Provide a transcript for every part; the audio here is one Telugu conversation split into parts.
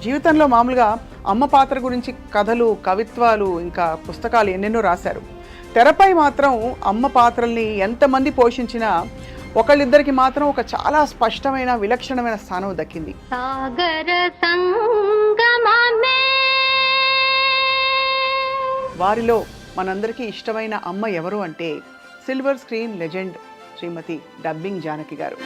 జీవితంలో మామూలుగా అమ్మ పాత్ర గురించి కథలు, కవిత్వాలు, ఇంకా పుస్తకాలు ఎన్నెన్నో రాశారు. తెరపై మాత్రం అమ్మ పాత్రల్ని ఎంతమంది పోషించినా ఒకళ్ళిద్దరికి మాత్రం ఒక చాలా స్పష్టమైన విలక్షణమైన స్థానం దక్కింది. సాగర సంగమమే. వారిలో మనందరికీ ఇష్టమైన అమ్మ ఎవరు అంటే సిల్వర్ స్క్రీన్ లెజెండ్ శ్రీమతి డబ్బింగ్ జానకి గారు.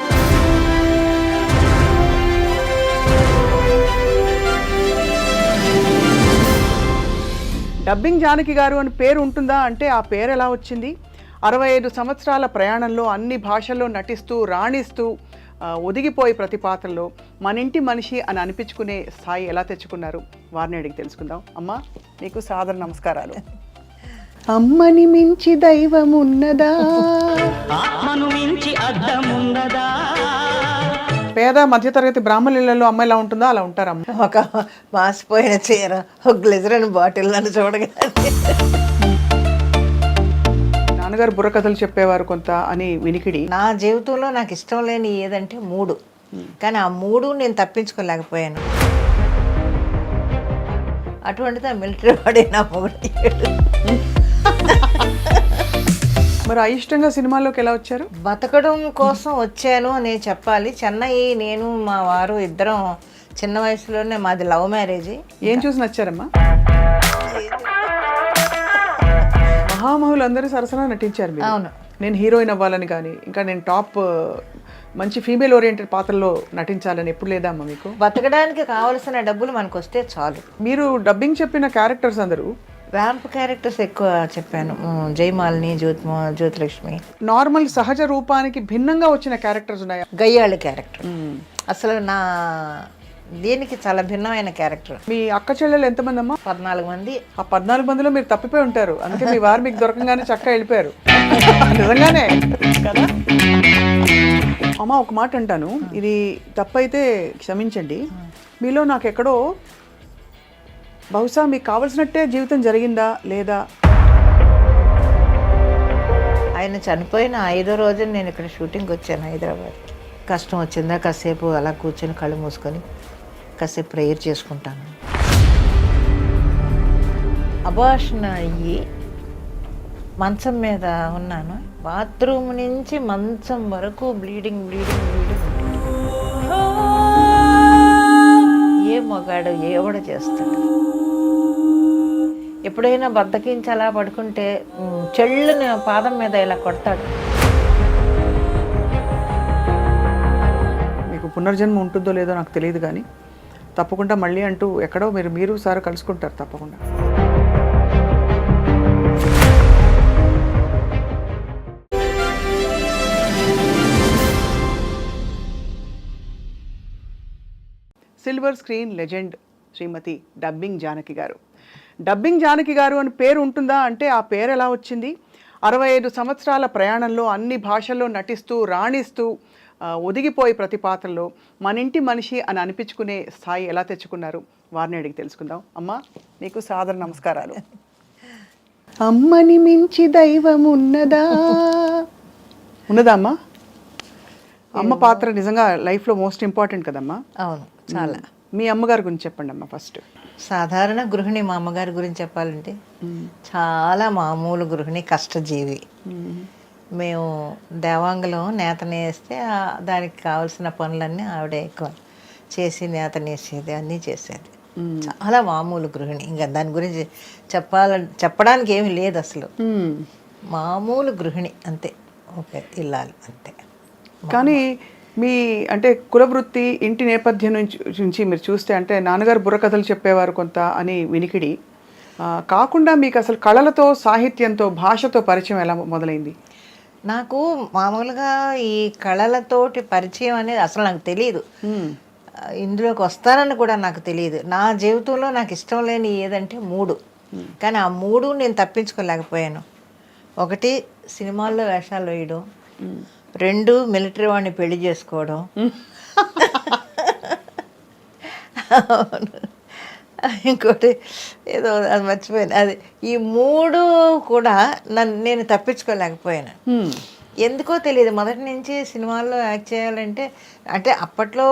డబ్బింగ్ జానకి గారు అని పేరు ఉంటుందా అంటే ఆ పేరు ఎలా వచ్చింది? 65 సంవత్సరాల ప్రయాణంలో అన్ని భాషల్లో నటిస్తూ రాణిస్తూ ఒదిగిపోయి ప్రతి పాత్రలో మన ఇంటి మనిషి అని అనిపించుకునే స్థాయి ఎలా తెచ్చుకున్నారు వారిని అడిగి తెలుసుకుందాం. అమ్మ, మీకు సాదర నమస్కారాలు. అమ్మని మించి దైవం ఉన్నదా, ఆత్మను మించి అద్దం ఉన్నదా? పేద మధ్యతరగతి బ్రాహ్మణులలో అమ్మ ఎలా ఉంటుందో అలా ఉంటారు అమ్మ. ఒక మాసిపోయిన చీర, ఒక గ్లిజరిన్ బాటిల్ నన్ను చూడగానే. నాన్నగారు బుర్రకథలు చెప్పేవారు కొంత అని వినికిడి. నా జీవితంలో నాకు ఇష్టం లేని ఏదంటే 3, కానీ ఆ 3 నేను తప్పించుకోలేకపోయాను. అటువంటిది ఆ మిలిటరీ వాడే నా మొగుడు. మరి అయిష్టంగా సినిమాల్లోకి ఎలా వచ్చారు? బతకడం కోసం వచ్చాను అని చెప్పాలి. చెన్నై, నేను మా వారు ఇద్దరం చిన్న వయసులోనే, మాది లవ్ మ్యారేజ్. ఏం చూసి నచ్చారమ్మా? మహామహులు అందరూ సరసన నటించారు మీరు. అవును. నేను హీరోయిన్ అవ్వాలని కానీ, ఇంకా నేను టాప్ మంచి ఫీమేల్ ఓరియంటెడ్ పాత్రలో నటించాలని ఎప్పుడు లేదా అమ్మ మీకు? బతకడానికి కావలసిన డబ్బులు మనకు వస్తే చాలు. మీరు డబ్బింగ్ చెప్పిన క్యారెక్టర్స్ అందరూ ర్యాంప్ క్యారెక్టర్స్ ఎక్కువ చెప్పాను. జయమాలిని, జ్యోతిలక్ష్మి. నార్మల్ సహజ రూపానికి భిన్నంగా వచ్చిన క్యారెక్టర్స్ ఉన్నాయా? గయ్యాళి క్యారెక్టర్ అసలు నా దీనికి చాలా భిన్నమైన క్యారెక్టర్. మీ అక్క చెల్లెలు ఎంతమంది అమ్మా? 14 మంది. ఆ 14 మందిలో మీరు తప్పిపోయి ఉంటారు, అందుకే మీ వారు మీకు దొరకంగానే చక్కగా వెళ్ళిపోయారు. నిజంగానే కదా అమ్మ. ఒక మాట అంటాను, ఇది తప్పైతే క్షమించండి. మీలో నాకు ఎక్కడో బహుశా మీకు కావలసినట్టే జీవితం జరిగిందా లేదా? ఆయన చనిపోయిన 5వ రోజు నేను ఇక్కడ షూటింగ్కి వచ్చాను హైదరాబాద్. కష్టం వచ్చిందా కాసేపు అలా కూర్చొని కళ్ళు మూసుకొని కాసేపు ప్రేయర్ చేసుకుంటాను. అబార్షన్ అయ్యి మంచం మీద ఉన్నాను. బాత్రూమ్ నుంచి మంచం వరకు బ్లీడింగ్. ఏ మగాడు ఎవడ చేస్తాడు? ఎప్పుడైనా బద్దకించి అలా పడుకుంటే చెళ్ళుని పాదం మీద ఇలా కొడతాడు. మీకు పునర్జన్మ ఉంటుందో లేదో నాకు తెలియదు, కానీ తప్పకుండా మళ్ళీ అంటూ ఎక్కడో మీరు సార్ కలుసుకుంటారు తప్పకుండా. సిల్వర్ స్క్రీన్ లెజెండ్ శ్రీమతి డబ్బింగ్ జానకి గారు. డబ్బింగ్ జానకి గారు అని పేరు ఉంటుందా అంటే ఆ పేరు ఎలా వచ్చింది? 65 సంవత్సరాల ప్రయాణంలో అన్ని భాషల్లో నటిస్తూ రాణిస్తూ ఒదిగిపోయి ప్రతి పాత్రలో మన ఇంటి మనిషి అని అనిపించుకునే స్థాయి ఎలా తెచ్చుకున్నారు వారిని అడిగి తెలుసుకుందాం. అమ్మ, మీకు సాదర నమస్కారాలు. అమ్మని మించి దైవం ఉన్నదా అమ్మా? అమ్మ పాత్ర నిజంగా లైఫ్లో మోస్ట్ ఇంపార్టెంట్ కదమ్మా. అవును, చాలా. మీ అమ్మగారి గురించి చెప్పండి అమ్మ ఫస్ట్. సాధారణ గృహిణి. మా అమ్మగారి గురించి చెప్పాలంటే చాలా మామూలు గృహిణి, కష్టజీవి. మేము దేవాంగలో నేత నేస్తే దానికి కావాల్సిన పనులన్నీ ఆవిడే ఎక్కువ చేసి నేత నేసేది, అన్నీ చేసేది. చాలా మామూలు గృహిణి. ఇంకా దాని గురించి చెప్పడానికి ఏమీ లేదు అసలు. మామూలు గృహిణి అంతే, ఓకే, ఇల్లాలి అంతే. కానీ మీ అంటే కులవృత్తి, ఇంటి నేపథ్యం నుంచి మీరు చూస్తే, అంటే నాన్నగారు బుర్రకథలు చెప్పేవారు కొంత అని వినికిడి కాకుండా మీకు అసలు కళలతో, సాహిత్యంతో, భాషతో పరిచయం ఎలా మొదలైంది? నాకు మామూలుగా ఈ కళలతోటి పరిచయం అనేది అసలు నాకు తెలియదు. ఇందులోకి వస్తానని కూడా నాకు తెలియదు. నా జీవితంలో నాకు ఇష్టం లేని ఏదంటే 3, కానీ ఆ 3 నేను తప్పించుకోలేకపోయాను. 1 సినిమాల్లో వేషాలు వేయడం, 2 మిలిటరీ వాడిని పెళ్లి చేసుకోవడం, ఇంకోటి ఏదో అది మర్చిపోయాను. అది ఈ 3 కూడా నేను తప్పించుకోలేకపోయాను. ఎందుకో తెలియదు మొదటి నుంచి సినిమాల్లో యాక్ట్ చేయాలంటే, అంటే అప్పట్లో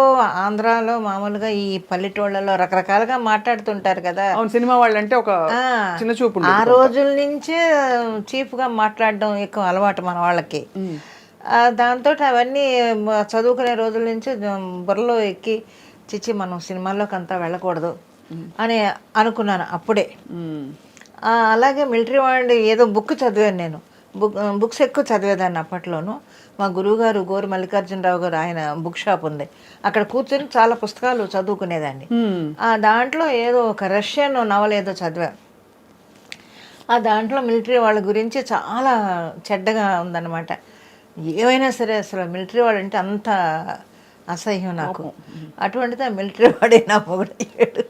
ఆంధ్రాలో మామూలుగా ఈ పల్లెటూళ్ళలో రకరకాలుగా మాట్లాడుతుంటారు కదా. అవును, సినిమా వాళ్ళంటే ఒక ఆ, చిన్న చూపు ఆ రోజుల నుంచే చీఫ్గా మాట్లాడడం ఎక్కువ అలవాటు మన వాళ్ళకి. దాంతో అవన్నీ చదువుకునే రోజుల నుంచి బుర్రలో ఎక్కి చిచ్చి మనం సినిమాల్లోకి అంతా వెళ్ళకూడదు అని అనుకున్నాను అప్పుడే. అలాగే మిలిటరీ వాళ్ళు ఏదో బుక్ చదివాను నేను. బుక్స్ ఎక్కువ చదివేదాన్ని అప్పట్లోను. మా గురువుగారు గోరు మల్లికార్జునరావు గారు, ఆయన బుక్ షాప్ ఉంది, అక్కడ కూర్చొని చాలా పుస్తకాలు చదువుకునేదాన్ని. దాంట్లో ఏదో ఒక రష్యన్ నవల ఏదో చదివాను. దాంట్లో మిలిటరీ వాళ్ళ గురించి చాలా చెడ్డగా ఉందన్నమాట. ఏమైనా సరే అసలు మిలిటరీ వాళ్ళు అంటే అంత అసహ్యం నాకు. అటువంటిది ఆ మిలిటరీ వాడే నా మొగుడయ్యాడు.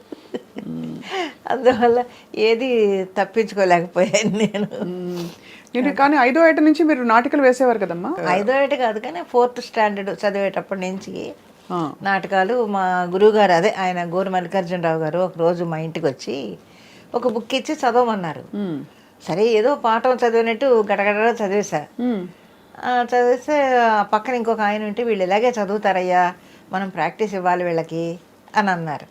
అందువల్ల ఏది తప్పించుకోలేకపోయాను నేను. కానీ 5వ ఏట నుంచి మీరు నాటికలు వేసేవారు కదమ్మా? 5వ ఏట కాదు కానీ 4th స్టాండర్డ్ చదివేటప్పటి నుంచి నాటకాలు. మా గురువుగారు, అదే ఆయన గోరు మల్లికార్జునరావు గారు, ఒకరోజు మా ఇంటికి వచ్చి ఒక బుక్ ఇచ్చి చదవమన్నారు. సరే ఏదో పాఠం చదివినట్టు గడగడ చదివేశా. చదివేస్తే పక్కన ఇంకొక ఆయన ఉంటే, వీళ్ళు ఇలాగే చదువుతారయ్యా, మనం ప్రాక్టీస్ ఇవ్వాలి వీళ్ళకి అని అన్నారు.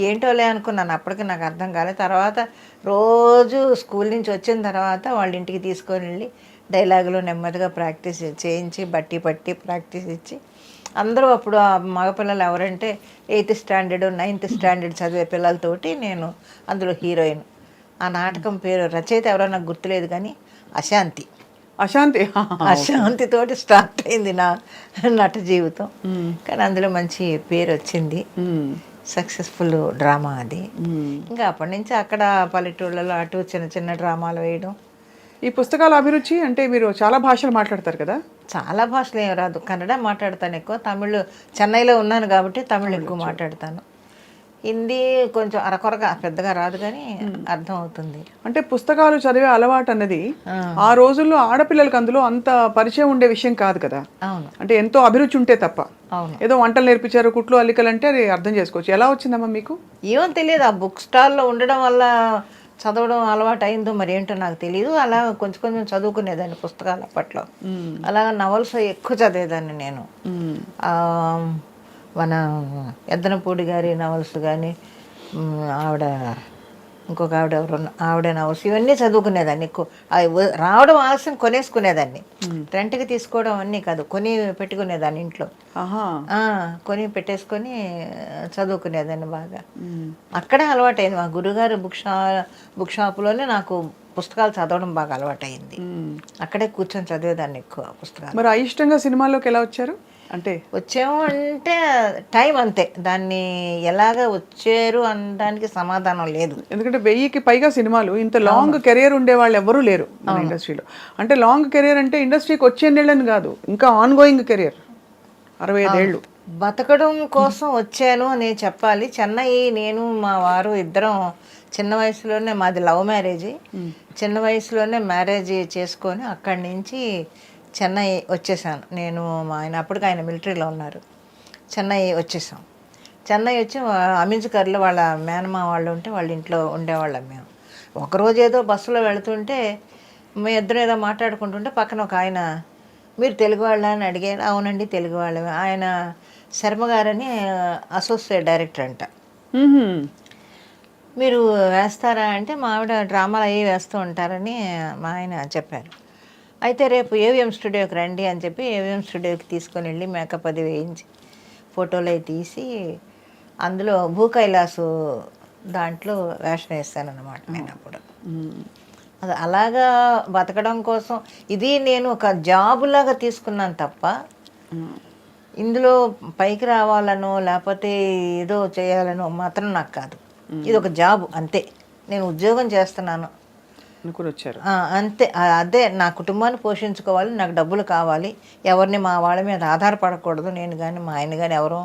ఏంటోలే అనుకున్నాను. అప్పటికి నాకు అర్థం కాలేదు. తర్వాత రోజు స్కూల్ నుంచి వచ్చిన తర్వాత వాళ్ళ ఇంటికి తీసుకొని వెళ్ళి డైలాగులు నెమ్మదిగా ప్రాక్టీస్ చేయించి బట్టి పట్టి ప్రాక్టీస్ ఇచ్చి, అందరూ అప్పుడు ఆ మగపిల్లలు ఎవరంటే 8th స్టాండర్డ్ 9th స్టాండర్డ్ చదివే పిల్లలతోటి నేను అందులో హీరోయిన్. ఆ నాటకం పేరు రచయిత ఎవరో నాకు గుర్తులేదు కానీ అశాంతి. అశాంతితోటి స్టార్ట్ అయింది నా నట జీవితం. కానీ అందులో మంచి పేరు వచ్చింది, సక్సెస్ఫుల్ డ్రామా అది. ఇంకా అప్పటి నుంచి అక్కడ పల్లెటూళ్ళలో అటు చిన్న చిన్న డ్రామాలు వేయడం. ఈ పుస్తకాల అభిరుచి అంటే మీరు చాలా భాషలు మాట్లాడతారు కదా? చాలా భాషలు ఏం రాదు, కన్నడ మాట్లాడతాను ఎక్కువ. తమిళ్ చెన్నైలో ఉన్నాను కాబట్టి తమిళ్ ఎక్కువ మాట్లాడతాను. హిందీ కొంచెం అరకొరగా, పెద్దగా రాదు కానీ అర్థం అవుతుంది. అంటే పుస్తకాలు చదివే అలవాటు అన్నది ఆ రోజుల్లో ఆడపిల్లలకి అందులో అంత పరిచయం ఉండే విషయం కాదు కదా. అవును, అంటే ఎంతో అభిరుచి ఉంటే తప్ప. అవును, ఏదో వంటలు నేర్పించారు, కుట్లు అల్లికలు అంటే అది అర్థం చేసుకోవచ్చు. ఎలా వచ్చిందమ్మా మీకు? ఏమో తెలియదు, ఆ బుక్ స్టాల్లో ఉండడం వల్ల చదవడం అలవాటు అయిందో మరి ఏంటో నాకు తెలియదు. అలా కొంచెం కొంచెం చదువుకునేదాన్ని పుస్తకాలు అప్పట్లో. అలాగా నవల్స్ ఎక్కువ చదివేదాన్ని నేను. మన ఎద్దనపూడి గారి నవల్స్ కానీ, ఆవిడ ఇంకొక ఆవిడ ఎవరు, ఆవిడ నవల్స్, ఇవన్నీ చదువుకునేదాన్ని ఎక్కువ. అవి రావడం ఆలస్యం కొనేసుకునేదాన్ని. రెంట్కి తీసుకోవడం అన్నీ కాదు, కొని పెట్టుకునేదాన్ని ఇంట్లో. కొని పెట్టేసుకొని చదువుకునేదాన్ని బాగా. అక్కడే అలవాటైంది. మా గురుగారు బుక్ షాపులోనే నాకు పుస్తకాలు చదవడం బాగా అలవాటైంది. అక్కడే కూర్చొని చదివేదాన్ని ఎక్కువ పుస్తకాలు. మరి అయిష్టంగా సినిమాల్లోకి ఎలా వచ్చారు? అంటే వచ్చాము అంటే టైం అంతే, దాన్ని ఎలాగ వచ్చారు అనడానికి సమాధానం లేదు. ఎందుకంటే 1000కి పైగా సినిమాలు, ఇంత లాంగ్ కెరియర్ ఉండే వాళ్ళు ఎవరూ లేరు మన ఇండస్ట్రీలో. అంటే లాంగ్ కెరియర్ అంటే ఇండస్ట్రీకి వచ్చేళ్ళని కాదు, ఇంకా ఆన్ గోయింగ్ కెరియర్ 65 ఏళ్ళు. బతకడం కోసం వచ్చాను అని చెప్పాలి. చెన్నై, నేను మా వారు ఇద్దరం చిన్న వయసులోనే, మాది లవ్ మ్యారేజ్, చిన్న వయసులోనే మ్యారేజ్ చేసుకొని అక్కడి నుంచి చెన్నై వచ్చేసాను నేను. మా ఆయన అప్పటికి ఆయన మిలిటరీలో ఉన్నారు. చెన్నై వచ్చేసాం. చెన్నై వచ్చి అమించుకర్లో వాళ్ళ మేనమా వాళ్ళు ఉంటే వాళ్ళ ఇంట్లో ఉండేవాళ్ళం మేము. ఒకరోజు ఏదో బస్సులో వెళుతుంటే మేము ఇద్దరం ఏదో మాట్లాడుకుంటుంటే పక్కన ఒక ఆయన, మీరు తెలుగు వాళ్ళ అని అడిగారు. అవునండి తెలుగు వాళ్ళమే. ఆయన శర్మ గారని అసోసియేట్ డైరెక్టర్ అంట. మీరు వేస్తారా అంటే, మా ఆవిడ డ్రామాలు అవి వేస్తూ ఉంటారని మా ఆయన చెప్పారు. అయితే రేపు ఏవిఎం స్టూడియోకి రండి అని చెప్పి ఏవిఎం స్టూడియోకి తీసుకొని వెళ్ళి మేకప్ అది వేయించి ఫోటోలు అవి తీసి అందులో భూ కైలాసు దాంట్లో వేషం వేస్తానన్నమాట నేను అప్పుడు. అది అలాగా బతకడం కోసం ఇది నేను ఒక జాబులాగా తీసుకున్నాను తప్ప ఇందులో పైకి రావాలనో లేకపోతే ఏదో చేయాలనో మాత్రం నాకు కాదు. ఇది ఒక జాబ్ అంతే, నేను ఉద్యోగం చేస్తున్నాను అనుకుని వచ్చారు అంతే. అదే నా కుటుంబాన్ని పోషించుకోవాలి, నాకు డబ్బులు కావాలి, ఎవరిని మా వాళ్ళ మీద ఆధారపడకూడదు. నేను కానీ మా ఆయన కానీ ఎవరో,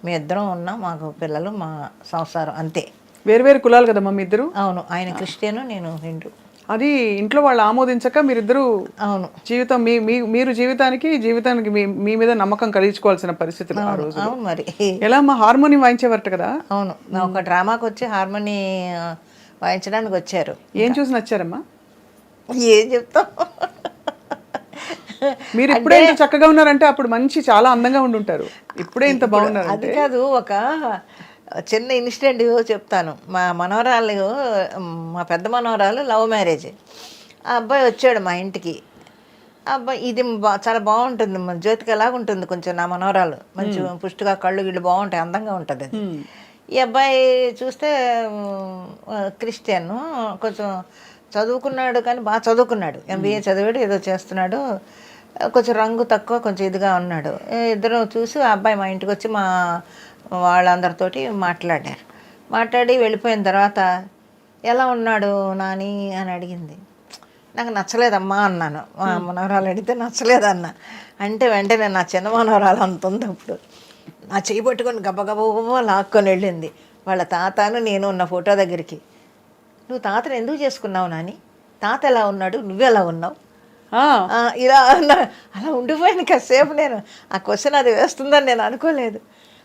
మీ ఇద్దరం ఉన్నాం, మాకు పిల్లలు, మా సంసారం అంతే. వేరు కులాలు కదమ్మా మీ ఇద్దరు? అవును, ఆయన క్రిస్టియను, నేను హిందూ. అది ఇంట్లో వాళ్ళు ఆమోదించక మీరిద్దరు అవును జీవితం మీరు జీవితానికి మీ మీద నమ్మకం కలిగించుకోవాల్సిన పరిస్థితులు ఆ రోజు. అవును, మరి ఎలా అమ్మా హార్మోని వాయించేవారట కదా? అవును, ఒక డ్రామాకి వచ్చి హార్మోని వాయించడానికి వచ్చారు. ఏం చూసి నచ్చారమ్మా? ఏం చెప్తాం, మీరు ఇప్పుడే ఇంత చక్కగా ఉన్నారంటే అప్పుడు మంచి చాలా అందంగా ఉండి ఉంటారు. ఇప్పుడే ఇంత బాగున్నారు. అది కాదు, ఒక చిన్న ఇన్సిడెంట్ చెప్తాను. మా మనవరాలు, మా పెద్ద మనవరాలు లవ్ మ్యారేజ్. ఆ అబ్బాయి వచ్చాడు మా ఇంటికి. ఆ అబ్బాయి ఇది చాలా బాగుంటుంది, మన జ్యోతిక ఎలాగ ఉంటుంది కొంచెం నా మనవరాలు, మంచి పుష్టిగా కళ్ళు గిళ్ళు బాగుంటాయి, అందంగా ఉంటుంది అది. ఈ అబ్బాయి చూస్తే క్రిస్టియన్, కొంచెం చదువుకున్నాడు కానీ బాగా చదువుకున్నాడు, ఎంబీఏ చదివాడు, ఏదో చేస్తున్నాడు, కొంచెం రంగు తక్కువ, కొంచెం ఇదిగా ఉన్నాడు. ఇద్దరు చూసి ఆ అబ్బాయి మా ఇంటికి వచ్చి మా వాళ్ళందరితోటి మాట్లాడి వెళ్ళిపోయిన తర్వాత ఎలా ఉన్నాడు నాని అని అడిగింది. నాకు నచ్చలేదమ్మా అన్నాను. మా మనవరాలు అడిగితే నచ్చలేదన్న. అంటే వెంటనే నా చిన్న మనవరాలు అంత ఉంది అప్పుడు, నా చేయి పట్టుకొని గబగబా లాక్కొని వెళ్ళింది వాళ్ళ తాతను నేను ఉన్న ఫోటో దగ్గరికి. నువ్వు తాతను ఎందుకు చేసుకున్నావు నాని? తాత ఎలా ఉన్నాడు, నువ్వెలా ఉన్నావు? ఇలా అలా ఉండిపోయాను కాసేపు. నేను ఆ క్వశ్చన్ అది వేస్తుందని నేను అనుకోలేదు.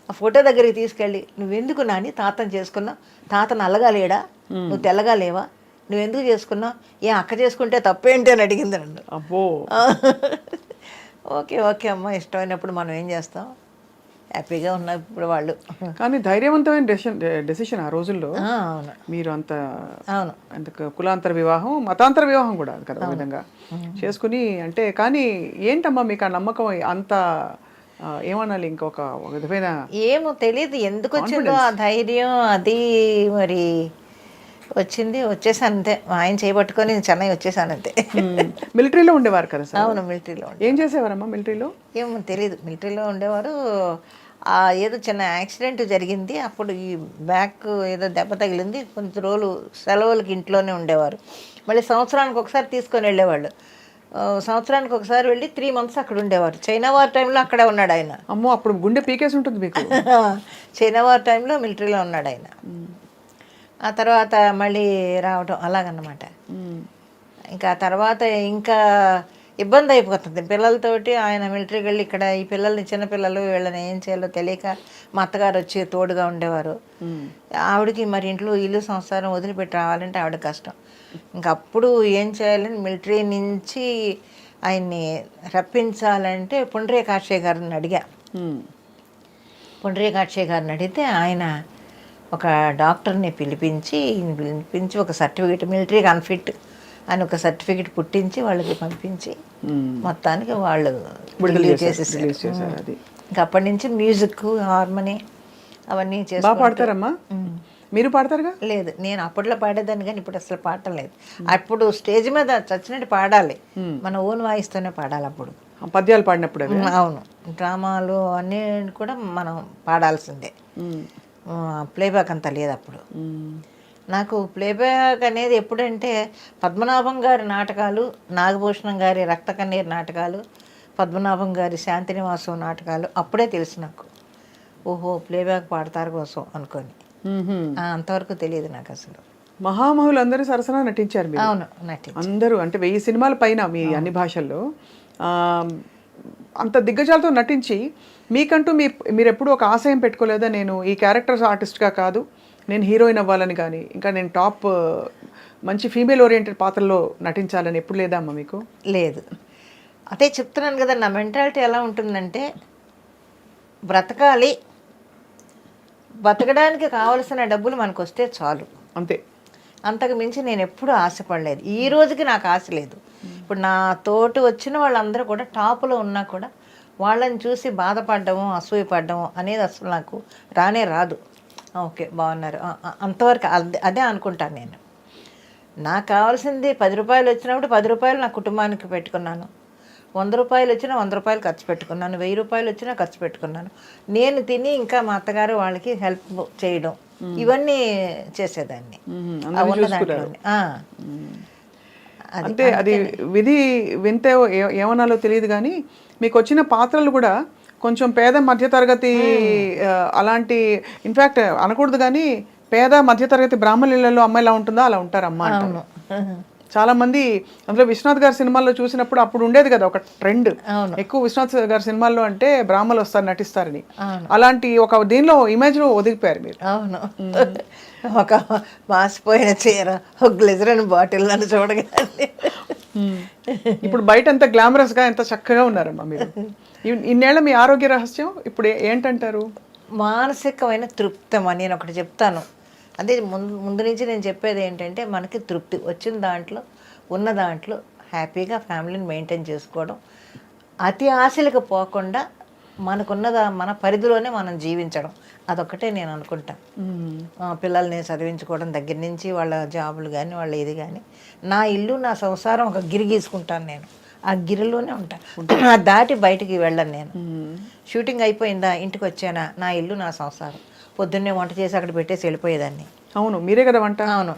ఆ ఫోటో దగ్గరికి తీసుకెళ్ళి, నువ్వెందుకు నాని తాతను చేసుకున్నావు? తాత నల్లగా లేడా, నువ్వు తెల్లగా లేవా, నువ్వెందుకు చేసుకున్నావు? ఏ అక్క చేసుకుంటే తప్పేంటి అని అడిగింది నన్ను. అబ్బో. ఓకే ఓకే అమ్మ, ఇష్టమైనప్పుడు మనం ఏం చేస్తాం, హ్యాపీగా ఉన్నారు ఇప్పుడు వాళ్ళు. కానీ ధైర్యవంతమైన డెసిషన్ ఆ రోజుల్లో. అవును, మీరు అంత అవును, అంత కులాంతర వివాహం, మతాంతర వివాహం కూడా కదా ఆ విధంగా చేసుకుని. అంటే కానీ ఏంటమ్మా మీకు ఆ నమ్మకం అంత ఏమనాలి, ఇంకొక విధమైన ఏమో తెలియదు ఎందుకు వచ్చిందో ఆ ధైర్యం అది. మరి వచ్చేసాను అంతే. ఆయన చేయబట్టుకొని చెన్నై వచ్చేసాను అంతే. మిలిటరీలో ఉండేవారు కదా సార్? అవును, మిలిటరీలో. ఏం చేసేవారమ్మా మిలిటరీలో? ఏమో తెలియదు, మిలిటరీలో ఉండేవారు. ఏదో చిన్న యాక్సిడెంట్ జరిగింది, అప్పుడు ఈ బ్యాక్ ఏదో దెబ్బ తగిలింది, కొంచెం రోజులు సెలవులకి ఇంట్లోనే ఉండేవారు. మళ్ళీ సంవత్సరానికి ఒకసారి తీసుకొని వెళ్ళేవాళ్ళు. సంవత్సరానికి ఒకసారి వెళ్ళి 3 months అక్కడ ఉండేవారు. చైనా వార్ టైంలో అక్కడే ఉన్నాడు ఆయన. అమ్మో, అప్పుడు గుండె పీకేసి ఉంటుంది మీకు. చైనా వార్ టైంలో మిలిటరీలో ఉన్నాడు ఆయన. ఆ తర్వాత మళ్ళీ రావటం అలాగన్నమాట. ఇంకా తర్వాత ఇంకా ఇబ్బంది అయిపోతుంది పిల్లలతోటి. ఆయన మిలిటరీకి వెళ్ళి ఇక్కడ ఈ పిల్లల్ని, చిన్నపిల్లలు, వీళ్ళని ఏం చేయాలో తెలియక మా అత్తగారు వచ్చి తోడుగా ఉండేవారు. ఆవిడకి మరి ఇంట్లో ఇల్లు సంసారం వదిలిపెట్టి రావాలంటే ఆవిడ కష్టం. ఇంకప్పుడు ఏం చేయాలని మిలిటరీ నుంచి ఆయన్ని రప్పించాలంటే పుండ్రేకాక్షయ్య గారిని అడిగా. పుండ్రేకాక్షయ్య గారిని అడిగితే ఆయన ఒక డాక్టర్ని పిలిపించి ఒక సర్టిఫికేట్, మిలిటరీకి అన్ఫిట్ అని ఒక సర్టిఫికేట్ పుట్టించి వాళ్ళకి పంపించి మొత్తానికి వాళ్ళు రిలీవ్ చేసేసారు. ఇంకా అప్పటి నుంచి మ్యూజిక్, హార్మోని అవన్నీ చేసి. బాగా పాడతారమ్మా? మీరు పాడతారుగా? లేదు, నేను అప్పట్లో పాడేదాన్ని కానీ ఇప్పుడు అసలు పాడలేదు. అప్పుడు స్టేజ్ మీద చచ్చినట్టు పాడాలి, మన ఓన్ వాయిస్తోనే పాడాలి. అప్పుడు పద్యాలు పాడినప్పుడు? అవును, డ్రామాలు అన్నీ కూడా మనం పాడాల్సిందే, ప్లేబ్యాక్ అంతా లేదు అప్పుడు. నాకు ప్లేబ్యాక్ అనేది ఎప్పుడంటే పద్మనాభం గారి నాటకాలు, నాగభూషణం గారి రక్త కన్నీరు నాటకాలు, పద్మనాభం గారి శాంతినివాసం నాటకాలు అప్పుడే తెలుసు నాకు. ఓహో, ప్లేబ్యాక్ పాడతారు కోసం అనుకొని. అంతవరకు తెలియదు నాకు అసలు. మహామహులు అందరూ సరసన నటించారు మీరు? అవును, నటించారు అందరూ. అంటే 1000 సినిమాల పైన మీ అన్ని భాషల్లో అంత దిగ్గజాలతో నటించి మీకంటూ మీరు ఎప్పుడూ ఒక ఆశయం పెట్టుకోలేదా, నేను ఈ క్యారెక్టర్స్ ఆర్టిస్ట్గా కాదు, నేను హీరోయిన్ అవ్వాలని కానీ, ఇంకా నేను టాప్ మంచి ఫీమేల్ ఓరియంటెడ్ పాత్రలో నటించాలని ఎప్పుడు లేదా అమ్మ మీకు? లేదు, అదే చెప్తున్నాను కదా, నా మెంటాలిటీ ఎలా ఉంటుందంటే బ్రతకాలి, బతకడానికి కావలసిన డబ్బులు మనకు వస్తే చాలు, అంతే. అంతకు మించి నేను ఎప్పుడూ ఆశపడలేదు. ఈ రోజుకి నాకు ఆశ లేదు. ఇప్పుడు నా తోటి వచ్చిన వాళ్ళందరూ కూడా టాపులో ఉన్నా కూడా వాళ్ళని చూసి బాధపడ్డము, అసూయపడ్డము అనేది అసలు నాకు రానే రాదు. ఓకే, బాగున్నారు అంతవరకు అదే అనుకుంటాను నేను. నాకు కావాల్సింది 10 రూపాయలు వచ్చినప్పుడు 10 రూపాయలు నా కుటుంబానికి పెట్టుకున్నాను, 100 రూపాయలు వచ్చినా 100 రూపాయలు ఖర్చు పెట్టుకున్నాను, 1000 రూపాయలు వచ్చినా ఖర్చు పెట్టుకున్నాను. నేను తిని ఇంకా మా అత్తగారు వాళ్ళకి హెల్ప్ చేయడం ఇవన్నీ చేసేదాన్ని. అంటే అది విధి వింతే ఏమనాలో తెలియదు కానీ మీకు వచ్చిన పాత్రలు కూడా కొంచెం పేద మధ్యతరగతి అలాంటి, ఇన్ఫ్యాక్ట్ అనకూడదు కానీ పేద మధ్యతరగతి బ్రాహ్మణ ఇళ్లలో అమ్మాయి ఎలా ఉంటుందో అలా ఉంటారు అమ్మ అంటారు. చాలా మంది అందులో విశ్వనాథ్ గారి సినిమాల్లో చూసినప్పుడు అప్పుడు ఉండేది కదా ఒక ట్రెండ్, అవును. ఎక్కువ విశ్వనాథ్ గారి సినిమాల్లో అంటే బ్రాహ్మలు వస్తారు నటిస్తారని. అవును. అలాంటి ఒక దీనిలో ఇమేజ్లో ఒదిగిపోయారు మీరు. అవును. ఒక మాసిపోయిన చీర, ఒక గ్లిజరిన్ బాటిల్ నన్ను చూడగానే ఇప్పుడు బయట ఎంత గ్లామరస్గా ఎంత చక్కగా ఉన్నారమ్మా మీరు. ఇన్నేళ్ల మీ ఆరోగ్య రహస్యం ఇప్పుడు ఏంటంటారు? మానసికమైన తృప్తమా నేను ఒకటి చెప్తాను. అదే ముందు నుంచి నేను చెప్పేది ఏంటంటే, మనకి తృప్తి వచ్చిన దాంట్లో, ఉన్న దాంట్లో హ్యాపీగా ఫ్యామిలీని మెయింటైన్ చేసుకోవడం, అతి ఆశలకు పోకుండా మనకున్నదా మన పరిధిలోనే మనం జీవించడం, అదొక్కటే నేను అనుకుంటా. పిల్లల్ని చదివించుకోవడం దగ్గర నుంచి వాళ్ళ జాబులు కానీ వాళ్ళ ఇది కానీ, నా ఇల్లు నా సంసారం ఒక గిరి గీసుకుంటాను నేను, ఆ గిరిలోనే ఉంటాను, ఆ దాటి బయటికి వెళ్ళను నేను. షూటింగ్ అయిపోయిందా, ఇంటికి వచ్చానా, నా ఇల్లు నా సంసారం, పొద్దున్నే వంట చేసి అక్కడ పెట్టేసి వెళ్ళిపోయేదాన్ని. అవును, మీరే కదా వంట. అవును,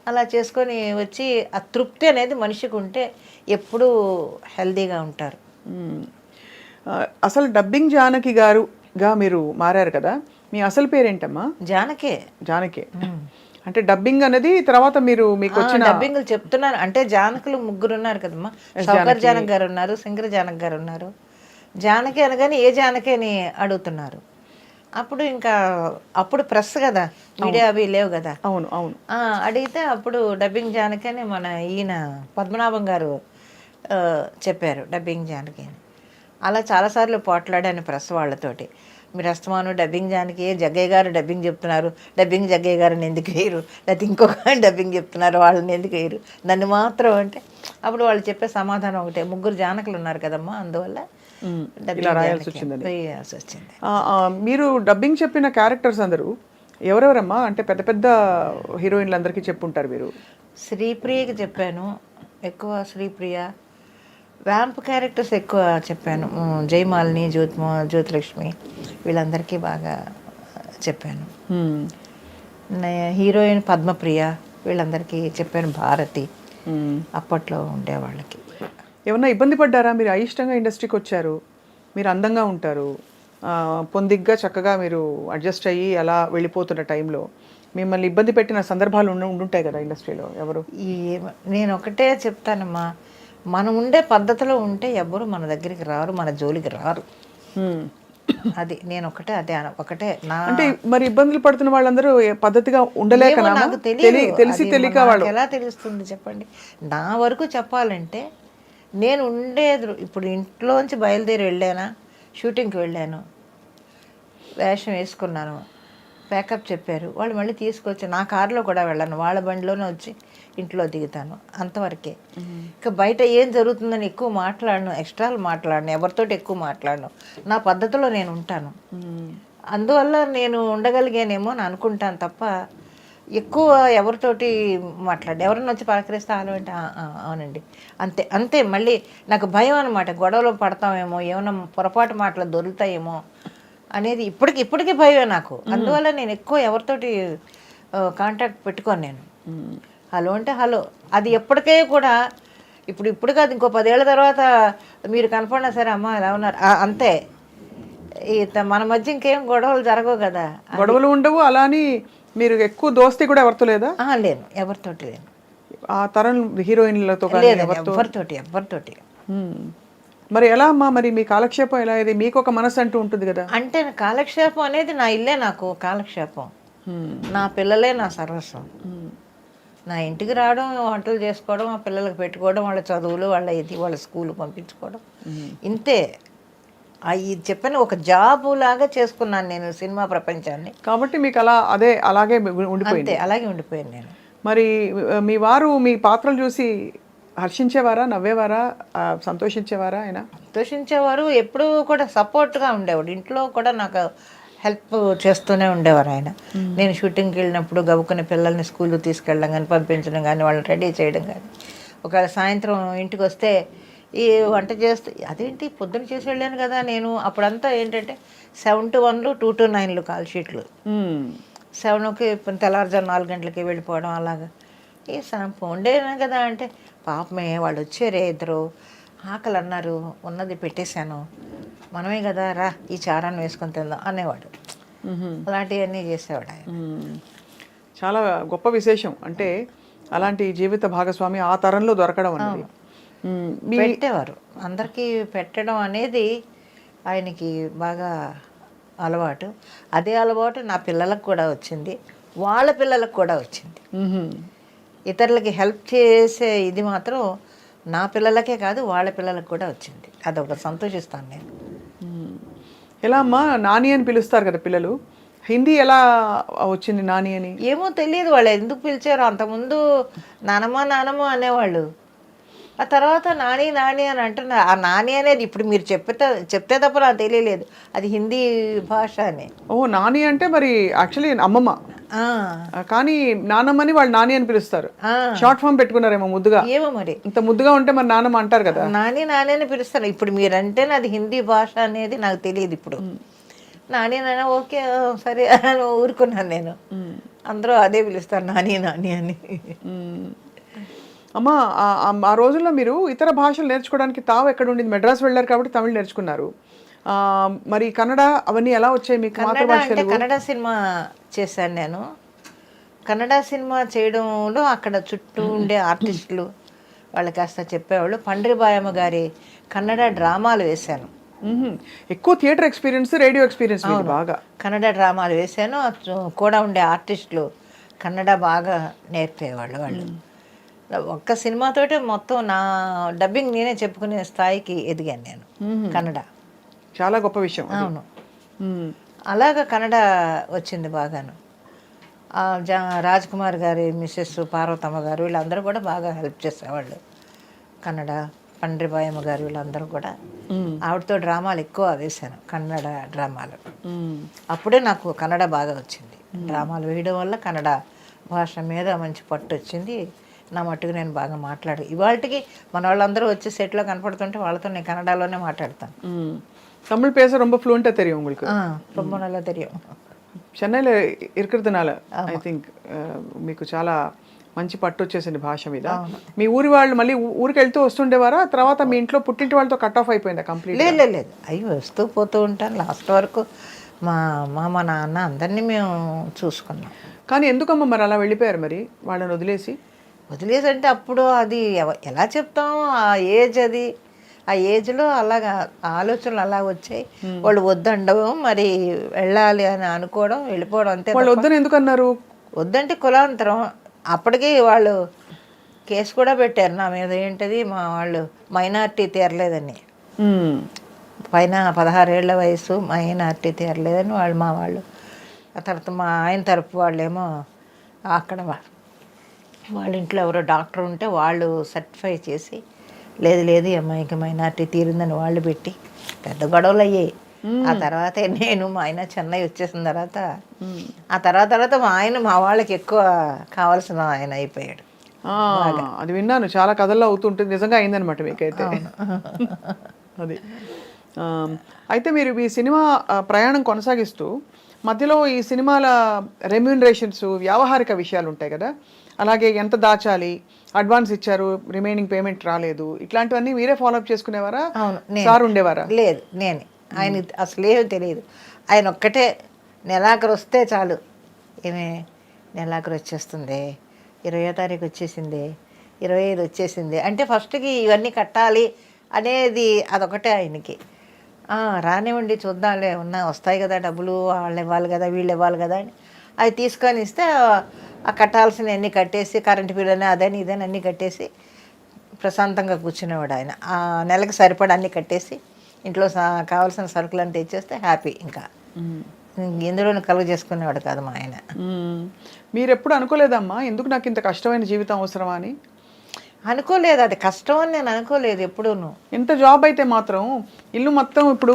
అలా చేసుకొని వచ్చి ఆ తృప్తి అనేది మనిషికి ఉంటే ఎప్పుడూ హెల్తీగా ఉంటారు. అసలు డబ్బింగ్ జానకి గారుగా మీరు మారారు కదా, మీ అసలు పేరేంటమ్మా? జానకే. జానకే అంటే డబ్బింగ్ అనేది తర్వాత మీరు మీకు వచ్చిన డబ్బింగ్లు చెప్తున్నాను అంటే, జానకులు ముగ్గురు ఉన్నారు కదమ్మా. సౌకర్ జానక్ గారు ఉన్నారు, శంకర జానక్ గారు ఉన్నారు. జానకి అనగానే ఏ జానకి అని అడుగుతున్నారు. అప్పుడు ఇంకా అప్పుడు ప్రెస్ కదా, మీడియా అవి లేవు కదా. అవును అవును. అడిగితే అప్పుడు డబ్బింగ్ జానకి అని మన ఈయన పద్మనాభం గారు చెప్పారు, డబ్బింగ్ జానకి అని. అలా చాలాసార్లు పోట్లాడాను ప్రెస్ వాళ్ళతోటి. మీరు అస్తమాను డబ్బింగ్ జానకి, జగ్గయ్య గారు డబ్బింగ్ చెప్తున్నారు, డబ్బింగ్ జగ్గయ్య గారిని ఎందుకు వేయరు, లేకపోతే ఇంకొక డబ్బింగ్ చెప్తున్నారు వాళ్ళని ఎందుకు వేయరు, నన్ను మాత్రం అంటే, అప్పుడు వాళ్ళు చెప్పే సమాధానం ఒకటే, ముగ్గురు జానకులు ఉన్నారు కదమ్మా, అందువల్ల ఇలా రాయాల్సి వచ్చింది. వచ్చింది. మీరు డబ్బింగ్ చెప్పిన క్యారెక్టర్స్ అందరూ ఎవరెవరమ్మా? అంటే పెద్ద పెద్ద హీరోయిన్లు అందరికీ చెప్పుంటారు మీరు. శ్రీప్రియకి చెప్పాను ఎక్కువ, శ్రీప్రియ. వ్యాంప్ క్యారెక్టర్స్ ఎక్కువ చెప్పాను, జయమాలిని, జ్యోతిలక్ష్మి, వీళ్ళందరికీ బాగా చెప్పాను. హీరోయిన్ పద్మప్రియ, వీళ్ళందరికీ చెప్పాను. భారతి అప్పట్లో ఉండేవాళ్ళకి. ఏమన్నా ఇబ్బంది పడ్డారా? మీరు అయిష్టంగా ఇండస్ట్రీకి వచ్చారు, మీరు అందంగా ఉంటారు, పొందిగ్గా చక్కగా మీరు అడ్జస్ట్ అయ్యి అలా వెళ్ళిపోతున్న టైంలో మిమ్మల్ని ఇబ్బంది పెట్టిన సందర్భాలు ఉండుంటాయి కదా ఇండస్ట్రీలో ఎవరు? నేను ఒకటే చెప్తానమ్మా, మనం ఉండే పద్ధతిలో ఉంటే ఎవ్వరు మన దగ్గరికి రారు, మన జోలికి రారు. అది నేను ఒకటే, అదే ఒకటే నా. అంటే మరి ఇబ్బందులు పడుతున్న వాళ్ళందరూ పద్ధతిగా ఉండలేక నాకు తెలిసి తెలియక వాళ్ళు ఎలా తెలుస్తుంది చెప్పండి. నా వరకు చెప్పాలంటే, నేను ఉండేది ఇప్పుడు ఇంట్లోంచి బయలుదేరి వెళ్ళానా, షూటింగ్కి వెళ్ళాను, వేషం వేసుకున్నాను, ప్యాకప్ చెప్పారు, వాళ్ళు మళ్ళీ తీసుకొచ్చి నా కారులో కూడా వెళ్ళాను, వాళ్ళ బండిలోనే వచ్చి ఇంట్లో దిగుతాను, అంతవరకే. ఇంకా బయట ఏం జరుగుతుందని ఎక్కువ మాట్లాడను, ఎక్స్ట్రాలు మాట్లాడను, ఎవరితోటి ఎక్కువ మాట్లాడను, నా పద్ధతిలో నేను ఉంటాను. అందువల్ల నేను ఉండగలిగానేమో అని అనుకుంటాను తప్ప, ఎక్కువ ఎవరితోటి మాట్లాడు, ఎవరన్నా వచ్చి పలకరిస్తే ఆలో అంటే అవునండి అంతే అంతే. మళ్ళీ నాకు భయం అనమాట, గొడవలో పడతామేమో, ఏమైనా పొరపాటు మాటలు దొరుకుతాయేమో అనేది ఇప్పటికీ భయమే నాకు. అందువల్ల నేను ఎక్కువ ఎవరితోటి కాంటాక్ట్ పెట్టుకోను నేను. హలో అంటే హలో, అది ఎప్పటికే కూడా ఇప్పుడు కాదు, ఇంకో 10 ఏళ్ళ తర్వాత మీరు కనపడినా సరే, అమ్మ ఎలా ఉన్నారు అంతే. మన మధ్య ఇంకేం గొడవలు జరగవు కదా. గొడవలు ఉండవు. అలాని మీరు ఎక్కువ దోస్తీ కూడా ఎవరితో లేదా? లేను, ఎవరితోటి లేను. ఆ తరం హీరోయిన్లతో ఎవరితోటి. మరి ఎలా అమ్మా, మరి మీ కాలక్షేపం ఎలా? ఇది మీకు ఒక మనసు అంటూ ఉంటుంది కదా. అంటే కాలక్షేపం అనేది నా ఇల్లే నాకు కాలక్షేపం, నా పిల్లలే నా సర్వస్వం. నా ఇంటికి రావడం, వంటలు చేసుకోవడం, ఆ పిల్లలకు పెట్టుకోవడం, వాళ్ళ చదువులు, వాళ్ళ స్కూల్ పంపించుకోవడం, ఇంతే. ఇది చెప్పాను, ఒక జాబు లాగా చేసుకున్నాను నేను సినిమా ప్రపంచాన్ని. కాబట్టి మీకు అలాగే ఉండిపోయింది. అలాగే ఉండిపోయాను నేను. మరి మీ వారు మీ పాత్రలు చూసి హర్షించేవారా, నవ్వేవారా, సంతోషించేవారా? ఆయన సంతోషించేవారు, ఎప్పుడూ కూడా సపోర్ట్గా ఉండేవాడు. ఇంట్లో కూడా నాకు హెల్ప్ చేస్తూనే ఉండేవారు ఆయన. నేను షూటింగ్కి వెళ్ళినప్పుడు గబుక్కుని పిల్లల్ని స్కూల్కి తీసుకెళ్ళడం కానీ, పంపించడం కానీ, వాళ్ళని రెడీ చేయడం కానీ, ఒకవేళ సాయంత్రం ఇంటికి వస్తే ఈ వంట చేస్తే, అదేంటి పొద్దున్న చేసి వెళ్ళాను కదా నేను. అప్పుడంతా ఏంటంటే 7 to 1, 2 to 9 కాల్ షీట్లు. 7కి తెల్లవారుజాము 4 గంటలకి వెళ్ళిపోవడం, అలాగా. ఈ ఉండేనా కదా అంటే, పాపమే వాళ్ళు వచ్చారే ఇద్దరు, ఆకలి అన్నారు, ఉన్నది పెట్టేశాను, మనమే కదా రా ఈ చారాన్ని వేసుకొని తిందాం అనేవాడు. అలాంటివన్నీ చేసేవాడు ఆయన. చాలా గొప్ప విశేషం. అంటే అలాంటి జీవిత భాగస్వామి ఆ తరంలో దొరకడం అన్నది. పెట్టేవారు, అందరికీ పెట్టడం అనేది ఆయనకి బాగా అలవాటు. అదే అలవాటు నా పిల్లలకు కూడా వచ్చింది, వాళ్ళ పిల్లలకు కూడా వచ్చింది. ఇతరులకి హెల్ప్ చేసే ఇది మాత్రం నా పిల్లలకే కాదు వాళ్ళ పిల్లలకు కూడా వచ్చింది. అదొక సంతోషిస్తాను నేను. ఎలా అమ్మా నాని అని పిలుస్తారు కదా పిల్లలు, హిందీ ఎలా వచ్చింది నాని అని? ఏమో తెలియదు వాళ్ళు ఎందుకు పిలిచారు. అంతకుముందు నానమ్మ నానమ్మ అనేవాళ్ళు, ఆ తర్వాత నాని నాని అని అంటున్నారు. ఆ నాని అనేది ఇప్పుడు మీరు చెప్తే తప్ప నాకు తెలియలేదు అది హిందీ భాష అని. ఓ నాని అంటే మరి యాక్చువల్లీ అమ్మమ్మ, కానీ నానమ్మని వాళ్ళు నాని అని పిలుస్తారు. షార్ట్ ఫామ్ పెట్టుకున్నారేమో ముద్దుగా. ఏమో మరి ఇంత ముద్దుగా ఉంటే మరి నానమ్మ అంటారు కదా. నాని నాని అని పిలుస్తారు. ఇప్పుడు మీరంటే అది హిందీ భాష అనేది నాకు తెలియదు. ఇప్పుడు నాని నాని ఓకే సరే అని ఊరుకున్నాను నేను. అందరూ అదే పిలుస్తారు నాని నాని అని. అమ్మ ఆ రోజుల్లో మీరు ఇతర భాషలు నేర్చుకోవడానికి తావు ఎక్కడ ఉండింది? మెడ్రాస్ వెళ్ళారు కాబట్టి తమిళ్ నేర్చుకున్నారు, మరి కన్నడ అవన్నీ ఎలా వచ్చాయి మీకు? అంటే కన్నడ సినిమా చేశాను నేను. కన్నడ సినిమా చేయడంలో అక్కడ చుట్టూ ఉండే ఆర్టిస్టులు వాళ్ళు కాస్త చెప్పేవాళ్ళు. పండ్రిబాయమ్మ గారి కన్నడ డ్రామాలు వేశాను. ఎక్కువ థియేటర్ ఎక్స్పీరియన్స్, రేడియో ఎక్స్పీరియన్స్ బాగా. కన్నడ డ్రామాలు వేశాను, కూడా ఉండే ఆర్టిస్టులు కన్నడ బాగా నేర్పేవాళ్ళు. వాళ్ళు ఒక్క సినిమాతోటే మొత్తం నా డబ్బింగ్ నేనే చెప్పుకునే స్థాయికి ఎదిగాను నేను. కన్నడ చాలా గొప్ప విషయం. అవును, అలాగా కన్నడ వచ్చింది బాగాను. రాజ్ కుమార్ గారి మిస్సెస్ పార్వతమ్మ గారు వీళ్ళందరూ కూడా బాగా హెల్ప్ చేసేవాళ్ళు. కన్నడ పండ్రిబాయమ్మ గారు వీళ్ళందరూ కూడా ఆవిడతో డ్రామాలు ఎక్కువ వేశాను, కన్నడ డ్రామాలు. అప్పుడే నాకు కన్నడ బాగా వచ్చింది. డ్రామాలు వేయడం వల్ల కన్నడ భాష మీద మంచి పట్టు వచ్చింది. నా మట్టుకు నేను బాగా మాట్లాడు. ఇవాళకి మన వాళ్ళందరూ వచ్చి సెట్లో కనపడుతుంటే వాళ్ళతో నేను కన్నడలోనే మాట్లాడతాను. தமிழ் பேச ரொம்ப ஃப்ளூயண்டா தெரியும் உங்களுக்கு? ரொம்ப நல்லா தெரியும். చెన్నైలో ఇరుకుతునాల ఐ థింక్ మీకు చాలా మంచి పట్టు వచ్చేసింది భాష మీద. మీ ఊరి వాళ్ళు మళ్ళీ ఊరికి వెళ్తూ వస్తుండేవారా? తర్వాత మీ ఇంట్లో పుట్టింటి వాళ్ళతో కట్ ఆఫ్ అయిపోయిందా కంప్లీట్? లేదు, అయ్యి వస్తూ పోతూ ఉంటాను. లాస్ట్ వరకు మా నాన్న అందరినీ మేము చూసుకున్నాం. కానీ ఎందుకమ్మా మరి అలా వెళ్ళిపోయారు మరి వాళ్ళని వదిలేసి? అంటే అప్పుడు అది ఎలా చెప్తాం, ఆ ఏజ్ అది, ఆ ఏజ్లో అలాగా ఆలోచనలు అలా వచ్చాయి. వాళ్ళు వద్దండవు, మరి వెళ్ళాలి అని అనుకోవడం, వెళ్ళిపోవడం అంతే. వాళ్ళు వద్దని ఎందుకు అన్నారు? వద్దంటే కులాంతరం. అప్పటికి వాళ్ళు కేసు కూడా పెట్టారు నా మీద. ఏంటది, మా వాళ్ళు మైనార్టీ తీరలేదని, పైన 16 ఏళ్ల వయసు మైనార్టీ తీరలేదని మా వాళ్ళు. ఆ తర్వాత మా ఆయన తరపు వాళ్ళేమో అక్కడ వాళ్ళ ఇంట్లో ఎవరో డాక్టర్ ఉంటే వాళ్ళు సర్టిఫై చేసి లేదు ఈ అమ్మాయికి మైనార్టీ తీరిందని వాళ్ళు పెట్టి పెద్ద గొడవలు అయ్యాయి. ఆ తర్వాత నేను మా ఆయన చెన్నై వచ్చేసిన తర్వాత మా ఆయన మా వాళ్ళకి ఎక్కువ కావాల్సిన ఆయన అయిపోయాడు. అది విన్నాను, చాలా కథల్లో అవుతుంటుంది. నిజంగా అయిందనమాట మీకైతే అది. అయితే మీరు ఈ సినిమా ప్రయాణం కొనసాగిస్తూ మధ్యలో ఈ సినిమాల రెమ్యూనరేషన్స్, వ్యావహారిక విషయాలు ఉంటాయి కదా, అలాగే ఎంత దాచాలి, అడ్వాన్స్ ఇచ్చారు రిమైనింగ్ పేమెంట్ రాలేదు, ఇట్లాంటివన్నీ మీరే ఫాలోఅప్ చేసుకునేవారా? సార్ ఉండేవారా? లేదు, నేను ఆయన అసలేమీ తెలియదు. ఆయన ఒక్కటే నెలాఖరు వస్తే చాలు, ఏమే నెలాఖరు వచ్చేస్తుంది, 20వ తారీఖు వచ్చేసింది, 25 వచ్చేసింది అంటే ఫస్ట్కి ఇవన్నీ కట్టాలి అనేది అదొకటే ఆయనకి. రానివ్వండి చూద్దాంలే, వస్తాయి కదా డబ్బులు, వాళ్ళు ఇవ్వాలి కదా వీళ్ళు ఇవ్వాలి కదా అని అవి తీసుకొని ఇస్తే ఆ కట్టాల్సిన అన్నీ కట్టేసి, కరెంటు బిల్లు అని అదని ఇదని అన్నీ కట్టేసి ప్రశాంతంగా కూర్చునేవాడు ఆయన. ఆ నెలకు సరిపడా అన్నీ కట్టేసి ఇంట్లో కావాల్సిన సరుకులను తెచ్చేస్తే హ్యాపీ. ఇంకా ఇందులోనే కలుగు చేసుకునేవాడు కాదు మా ఆయన. మీరు ఎప్పుడు అనుకోలేదమ్మా ఎందుకు నాకు ఇంత కష్టమైన జీవితం అవసరమా అని? అనుకోలేదు, అది కష్టం అని నేను అనుకోలేదు ఎప్పుడూను. ఎంత జాబ్ అయితే మాత్రం ఇల్లు మొత్తం ఇప్పుడు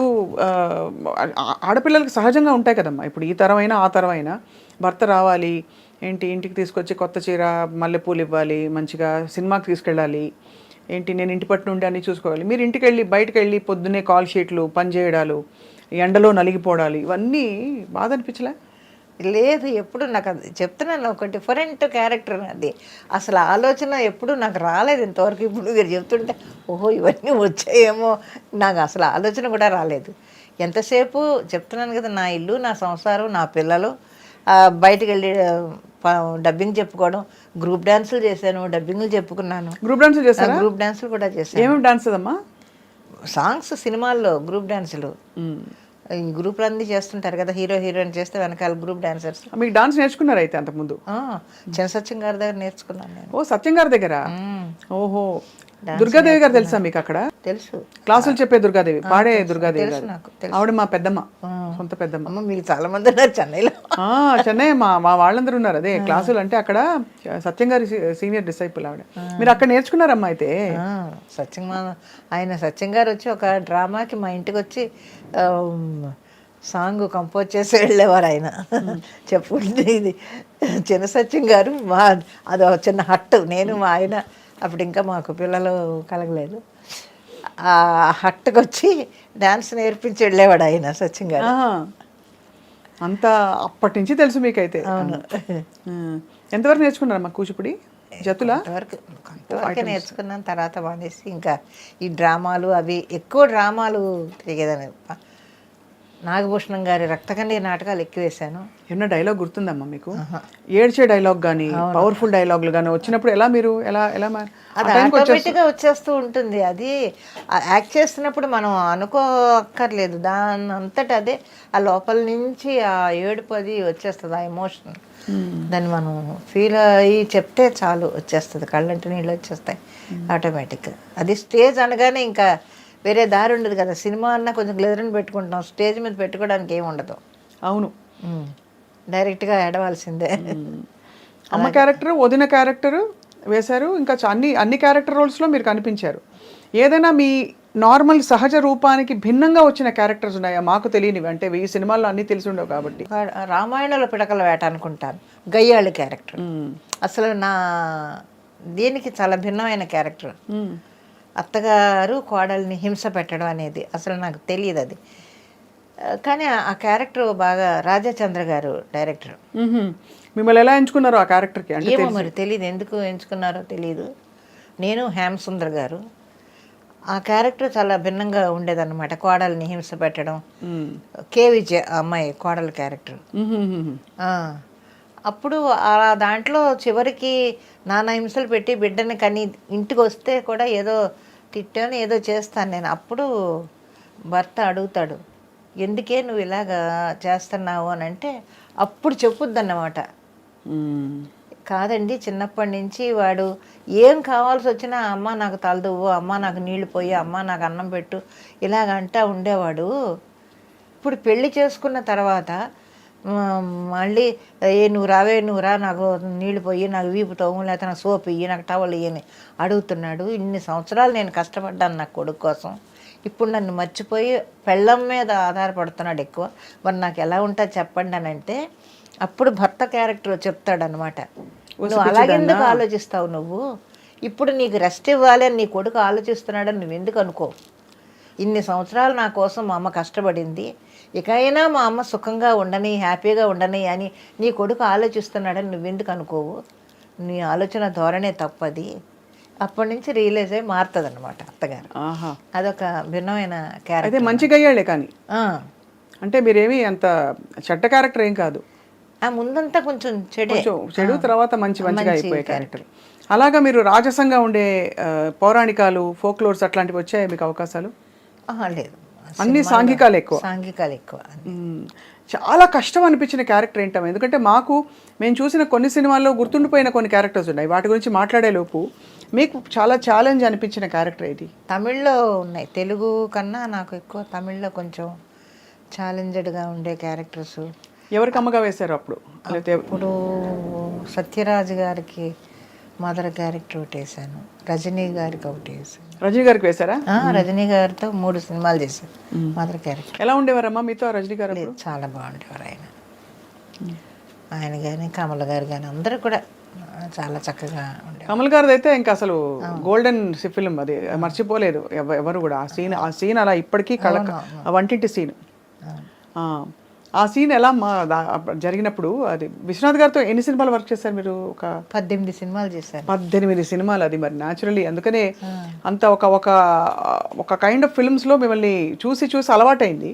ఆడపిల్లలకి సహజంగా ఉంటాయి కదమ్మా. ఇప్పుడు ఈ తరమైనా ఆ తరమైనా భర్త రావాలి, ఏంటి ఇంటికి తీసుకొచ్చి కొత్త చీర మల్లెపూలు ఇవ్వాలి, మంచిగా సినిమాకి తీసుకెళ్ళాలి, ఏంటి నేను ఇంటి పట్టు నుండి అన్నీ చూసుకోవాలి. మీరు ఇంటికి వెళ్ళి బయటకు వెళ్ళి పొద్దున్నే కాల్ షీట్లు పని చేయడాలు, ఎండలో నలిగిపోవడాలు, ఇవన్నీ బాధ అనిపించలే? లేదు, ఎప్పుడు నాకు అది చెప్తున్నాను, ఒక డిఫరెంట్ క్యారెక్టర్ అది. అసలు ఆలోచన ఎప్పుడు నాకు రాలేదు ఇంతవరకు. ఇప్పుడు మీరు చెప్తుంటే ఓహో ఇవన్నీ వచ్చాయేమో, నాకు అసలు ఆలోచన కూడా రాలేదు. ఎంతసేపు చెప్తున్నాను కదా, నా ఇల్లు, నా సంసారం, నా పిల్లలు, బయటికి వెళ్ళి డబ్బింగ్ చెప్పుకోవడం, గ్రూప్ డాన్సులు చేశాను, డబ్బింగ్లు చెప్పుకున్నాను. గ్రూప్ డాన్సులు చేస్తారా? గ్రూప్ డాన్సులు కూడా చేశాను. ఏమేమి డాన్స్ అమ్మా? సాంగ్స్, సినిమాల్లో గ్రూప్ డాన్సులు. ఈ గ్రూప్లు అన్నీ చేస్తుంటారు కదా, హీరో హీరోయిన్ చేస్తే వెనకాల గ్రూప్ డాన్సర్స్. మీకు డాన్స్ నేర్చుకున్నారు అయితే అంతకుముందు? చిన్న సత్యం గారి దగ్గర నేర్చుకున్నాను నేను. ఓ, సత్యం గారి దగ్గర. ఓహో, దుర్గాదేవి గారు తెలుసా మీకు అక్కడ? తెలుసు. క్లాసులు చెప్పే దుర్గాదేవి, పాడే దుర్గాదేవి గారు. నాకు తెలుసు. ఆవిడ మా పెద్దమ్మ, సొంత పెద్దమ్మ. అమ్మ, మీకు చాలా మంది ఉన్నారు చెన్నైలో. చెన్నై మా మా వాళ్ళందరూ ఉన్నారు. అదే క్లాసులు అంటే అక్కడ సత్యం గారి సీనియర్ డిసైపుల్ ఆవిడ. మీరు అక్కడ నేర్చుకున్నారమ్మా అయితే? సత్యం గారు వచ్చి ఒక డ్రామాకి మా ఇంటికి వచ్చి సాంగ్ కంపోజ్ చేసి వెళ్ళేవారు ఆయన. చెప్పుకుంటే ఇది చిన్న సత్యం గారు అది ఒక చిన్న హట్టు. నేను మా ఆయన అప్పుడు ఇంకా మాకు పిల్లలు కలగలేదు. ఆ హట్టుకు వచ్చి డాన్స్ నేర్పించి వెళ్ళేవాడు ఆయన సత్యం గారు. అంతా అప్పటి నుంచి తెలుసు మీకైతే. ఎంతవరకు నేర్చుకున్నారమ్మా కూచిపూడి? జతుల కొంతవరకు నేర్చుకున్నాను, తర్వాత మానేసి ఇంకా ఈ డ్రామాలు అవి ఎక్కువ డ్రామాలు తిరిగేదాన్ని. నాగభూషణం గారి రక్తకన్నీరు నాటకాలు ఎక్కువ వేశాను. ఏమన్నా డైలాగ్ గుర్తుందమ్మా మీకు? ఏడ్చే డైలాగ్ కానీ పవర్ఫుల్ డైలాగులు కానీ వచ్చినప్పుడు ఎలా మీరు ఎలా ఎలా అది ఆటోమేటిక్గా వచ్చేస్తూ ఉంటుంది. అది యాక్ట్ చేస్తున్నప్పుడు మనం అనుకోక్కర్లేదు, దాని అంతటా అదే ఆ లోపల నుంచి ఆ ఏడుపు అది వచ్చేస్తుంది, ఆ ఎమోషన్. దాన్ని మనం ఫీల్ అయ్యి చెప్తే చాలు వచ్చేస్తుంది, కళ్ళంటి నీళ్ళు వచ్చేస్తాయి ఆటోమేటిక్గా. అది స్టేజ్ అనగానే ఇంకా వేరే దారి ఉండదు కదా. సినిమా అన్నా కొంచెం గ్లెజర్ని పెట్టుకుంటాం, స్టేజ్ మీద పెట్టుకోవడానికి ఏమి ఉండదు. అవును, డైరెక్ట్గా ఏడవలసిందే. అమ్మ క్యారెక్టర్, వదిన క్యారెక్టర్ వేశారు, ఇంకా అన్ని క్యారెక్టర్ రోల్స్లో మీరు కనిపించారు. ఏదైనా మీ నార్మల్ సహజ రూపానికి భిన్నంగా వచ్చిన క్యారెక్టర్స్ ఉన్నాయా? మాకు తెలియనివి, అంటే ఈ సినిమాల్లో అన్నీ తెలిసి ఉండవు కాబట్టి. రామాయణంలో పిడకల వేట అనుకుంటాను, గయ్యాళి క్యారెక్టర్. అసలు దీనికి చాలా భిన్నమైన క్యారెక్టర్. అత్తగారు కోడల్ని హింస పెట్టడం అనేది అసలు నాకు తెలియదు అది. కానీ ఆ క్యారెక్టర్ బాగా రాజాచంద్ర గారు డైరెక్టర్. మిమ్మల్ని ఎలా ఎంచుకున్నారో ఆ క్యారెక్టర్కి? ఏమో మరి తెలియదు, ఎందుకు ఎంచుకున్నారో తెలియదు. నేను హేమసుందర్ గారు ఆ క్యారెక్టర్ చాలా భిన్నంగా ఉండేదన్నమాట. కోడల్ని హింస పెట్టడం. కే విజయ అమ్మాయి కోడల క్యారెక్టర్. అప్పుడు దాంట్లో చివరికి నానా హింసలు పెట్టి బిడ్డని కని ఇంటికి వస్తే కూడా ఏదో తిట్టాను, ఏదో చేస్తాను నేను. అప్పుడు భర్త అడుగుతాడు, ఎందుకే నువ్వు ఇలాగా చేస్తున్నావు అని అంటే అప్పుడు చెప్పుద్దన్నమాట. కాదండి, చిన్నప్పటి నుంచి వాడు ఏం కావాల్సి వచ్చినా అమ్మ నాకు తలదువ్వు, అమ్మ నాకు నీళ్లు పోయి, అమ్మ నాకు అన్నం పెట్టు ఇలాగంటా ఉండేవాడు. ఇప్పుడు పెళ్లి చేసుకున్న తర్వాత మళ్ళీ నువ్వు రా నాకు నీళ్ళు పోయి, నాకు వీపు తవ్వు, లేకపోతే నాకు సోపు ఇయ్యి, నాకు టవల్ ఇయ్యని అడుగుతున్నాడు. ఇన్ని సంవత్సరాలు నేను కష్టపడ్డాను నా కొడుకు కోసం, ఇప్పుడు నన్ను మర్చిపోయి పెళ్ళం మీద ఆధారపడుతున్నాడు ఎక్కువ. మరి నాకు ఎలా ఉంటుంది చెప్పండి అని అంటే అప్పుడు భర్త క్యారెక్టర్ చెప్తాడనమాట, నువ్వు అలాగెందుకు ఆలోచిస్తావు, నువ్వు ఇప్పుడు నీకు రెస్ట్ ఇవ్వాలి అని నీ కొడుకు ఆలోచిస్తున్నాడని నువ్వు ఎందుకు అనుకో. ఇన్ని సంవత్సరాలు నా కోసం మా అమ్మ కష్టపడింది, ఇకైనా మా అమ్మ సుఖంగా ఉండని, హ్యాపీగా ఉండని అని నీ కొడుకు ఆలోచిస్తున్నాడని నువ్వెందుకు అనుకోవు. నీ ఆలోచన ధోరణే తప్పది. అప్పటి నుంచి రియలైజ్ అయ్యి మారుతుంది అనమాట అత్తగారు. అదొక భిన్నమైన క్యారెక్టర్. అయితే మంచిగా అయ్యాడే కానీ, అంటే మీరేమి అంత చెడ్డ క్యారెక్టర్ ఏం కాదు. ముందంతా కొంచెం చెడు, తర్వాత మంచిగా అయిపోయే క్యారెక్టర్. అలాగా మీరు రాజసంగా ఉండే పౌరాణికాలు, ఫోక్లోర్స్ అట్లాంటివి వచ్చాయి మీకు అవకాశాలు? లేదు, అన్ని సాంఘికాలు ఎక్కువ. చాలా కష్టం అనిపించిన క్యారెక్టర్ ఏంటమ్మా? ఎందుకంటే మేము చూసిన కొన్ని సినిమాల్లో గుర్తుండిపోయిన కొన్ని క్యారెక్టర్స్ ఉన్నాయి, వాటి గురించి మాట్లాడే లోపు మీకు చాలా ఛాలెంజ్ అనిపించిన క్యారెక్టర్ ఏది? తమిళ్లో ఉన్నాయి, తెలుగు కన్నా నాకు ఎక్కువ తమిళ్లో కొంచెం ఛాలెంజ్డ్గా ఉండే క్యారెక్టర్స్. ఎవరికి అమ్మగా వేశారు అప్పుడు? ఇప్పుడు సత్యరాజ్ గారికి మదర్ క్యారెక్టర్ ఒకటి వేసాను, రజనీ గారికి ఒకటి వేసాను. రజనీ గారికి వేశారా? రజనీ గారితో 3 సినిమాలు చేశాను మదర్ క్యారెక్టర్. ఎలా ఉండేవారమ్మా మీతో రజనీ గారు? చాలా బాగుండేవారు ఆయన కానీ కమల్ గారు కానీ అందరూ కూడా చాలా చక్కగా ఉండేవారు. కమల్ గారిది అయితే ఇంకా అసలు గోల్డెన్ ఫిల్మ్, అది మర్చిపోలేదు ఎవరు కూడా. ఆ సీన్ అలా ఇప్పటికీ వంటింటి సీన్, ఆ సీన్ ఎలా జరిగినప్పుడు. అది విశ్వనాథ్ గారితో ఎన్ని సినిమాలు వర్క్ చేశారు మీరు? ఒక 18 సినిమాలు చేశారు. 18 సినిమాలు. అది మరి న్యాచురలీ అందుకనే అంత ఒక కైండ్ ఆఫ్ ఫిల్మ్స్లో మిమ్మల్ని చూసి అలవాటైంది.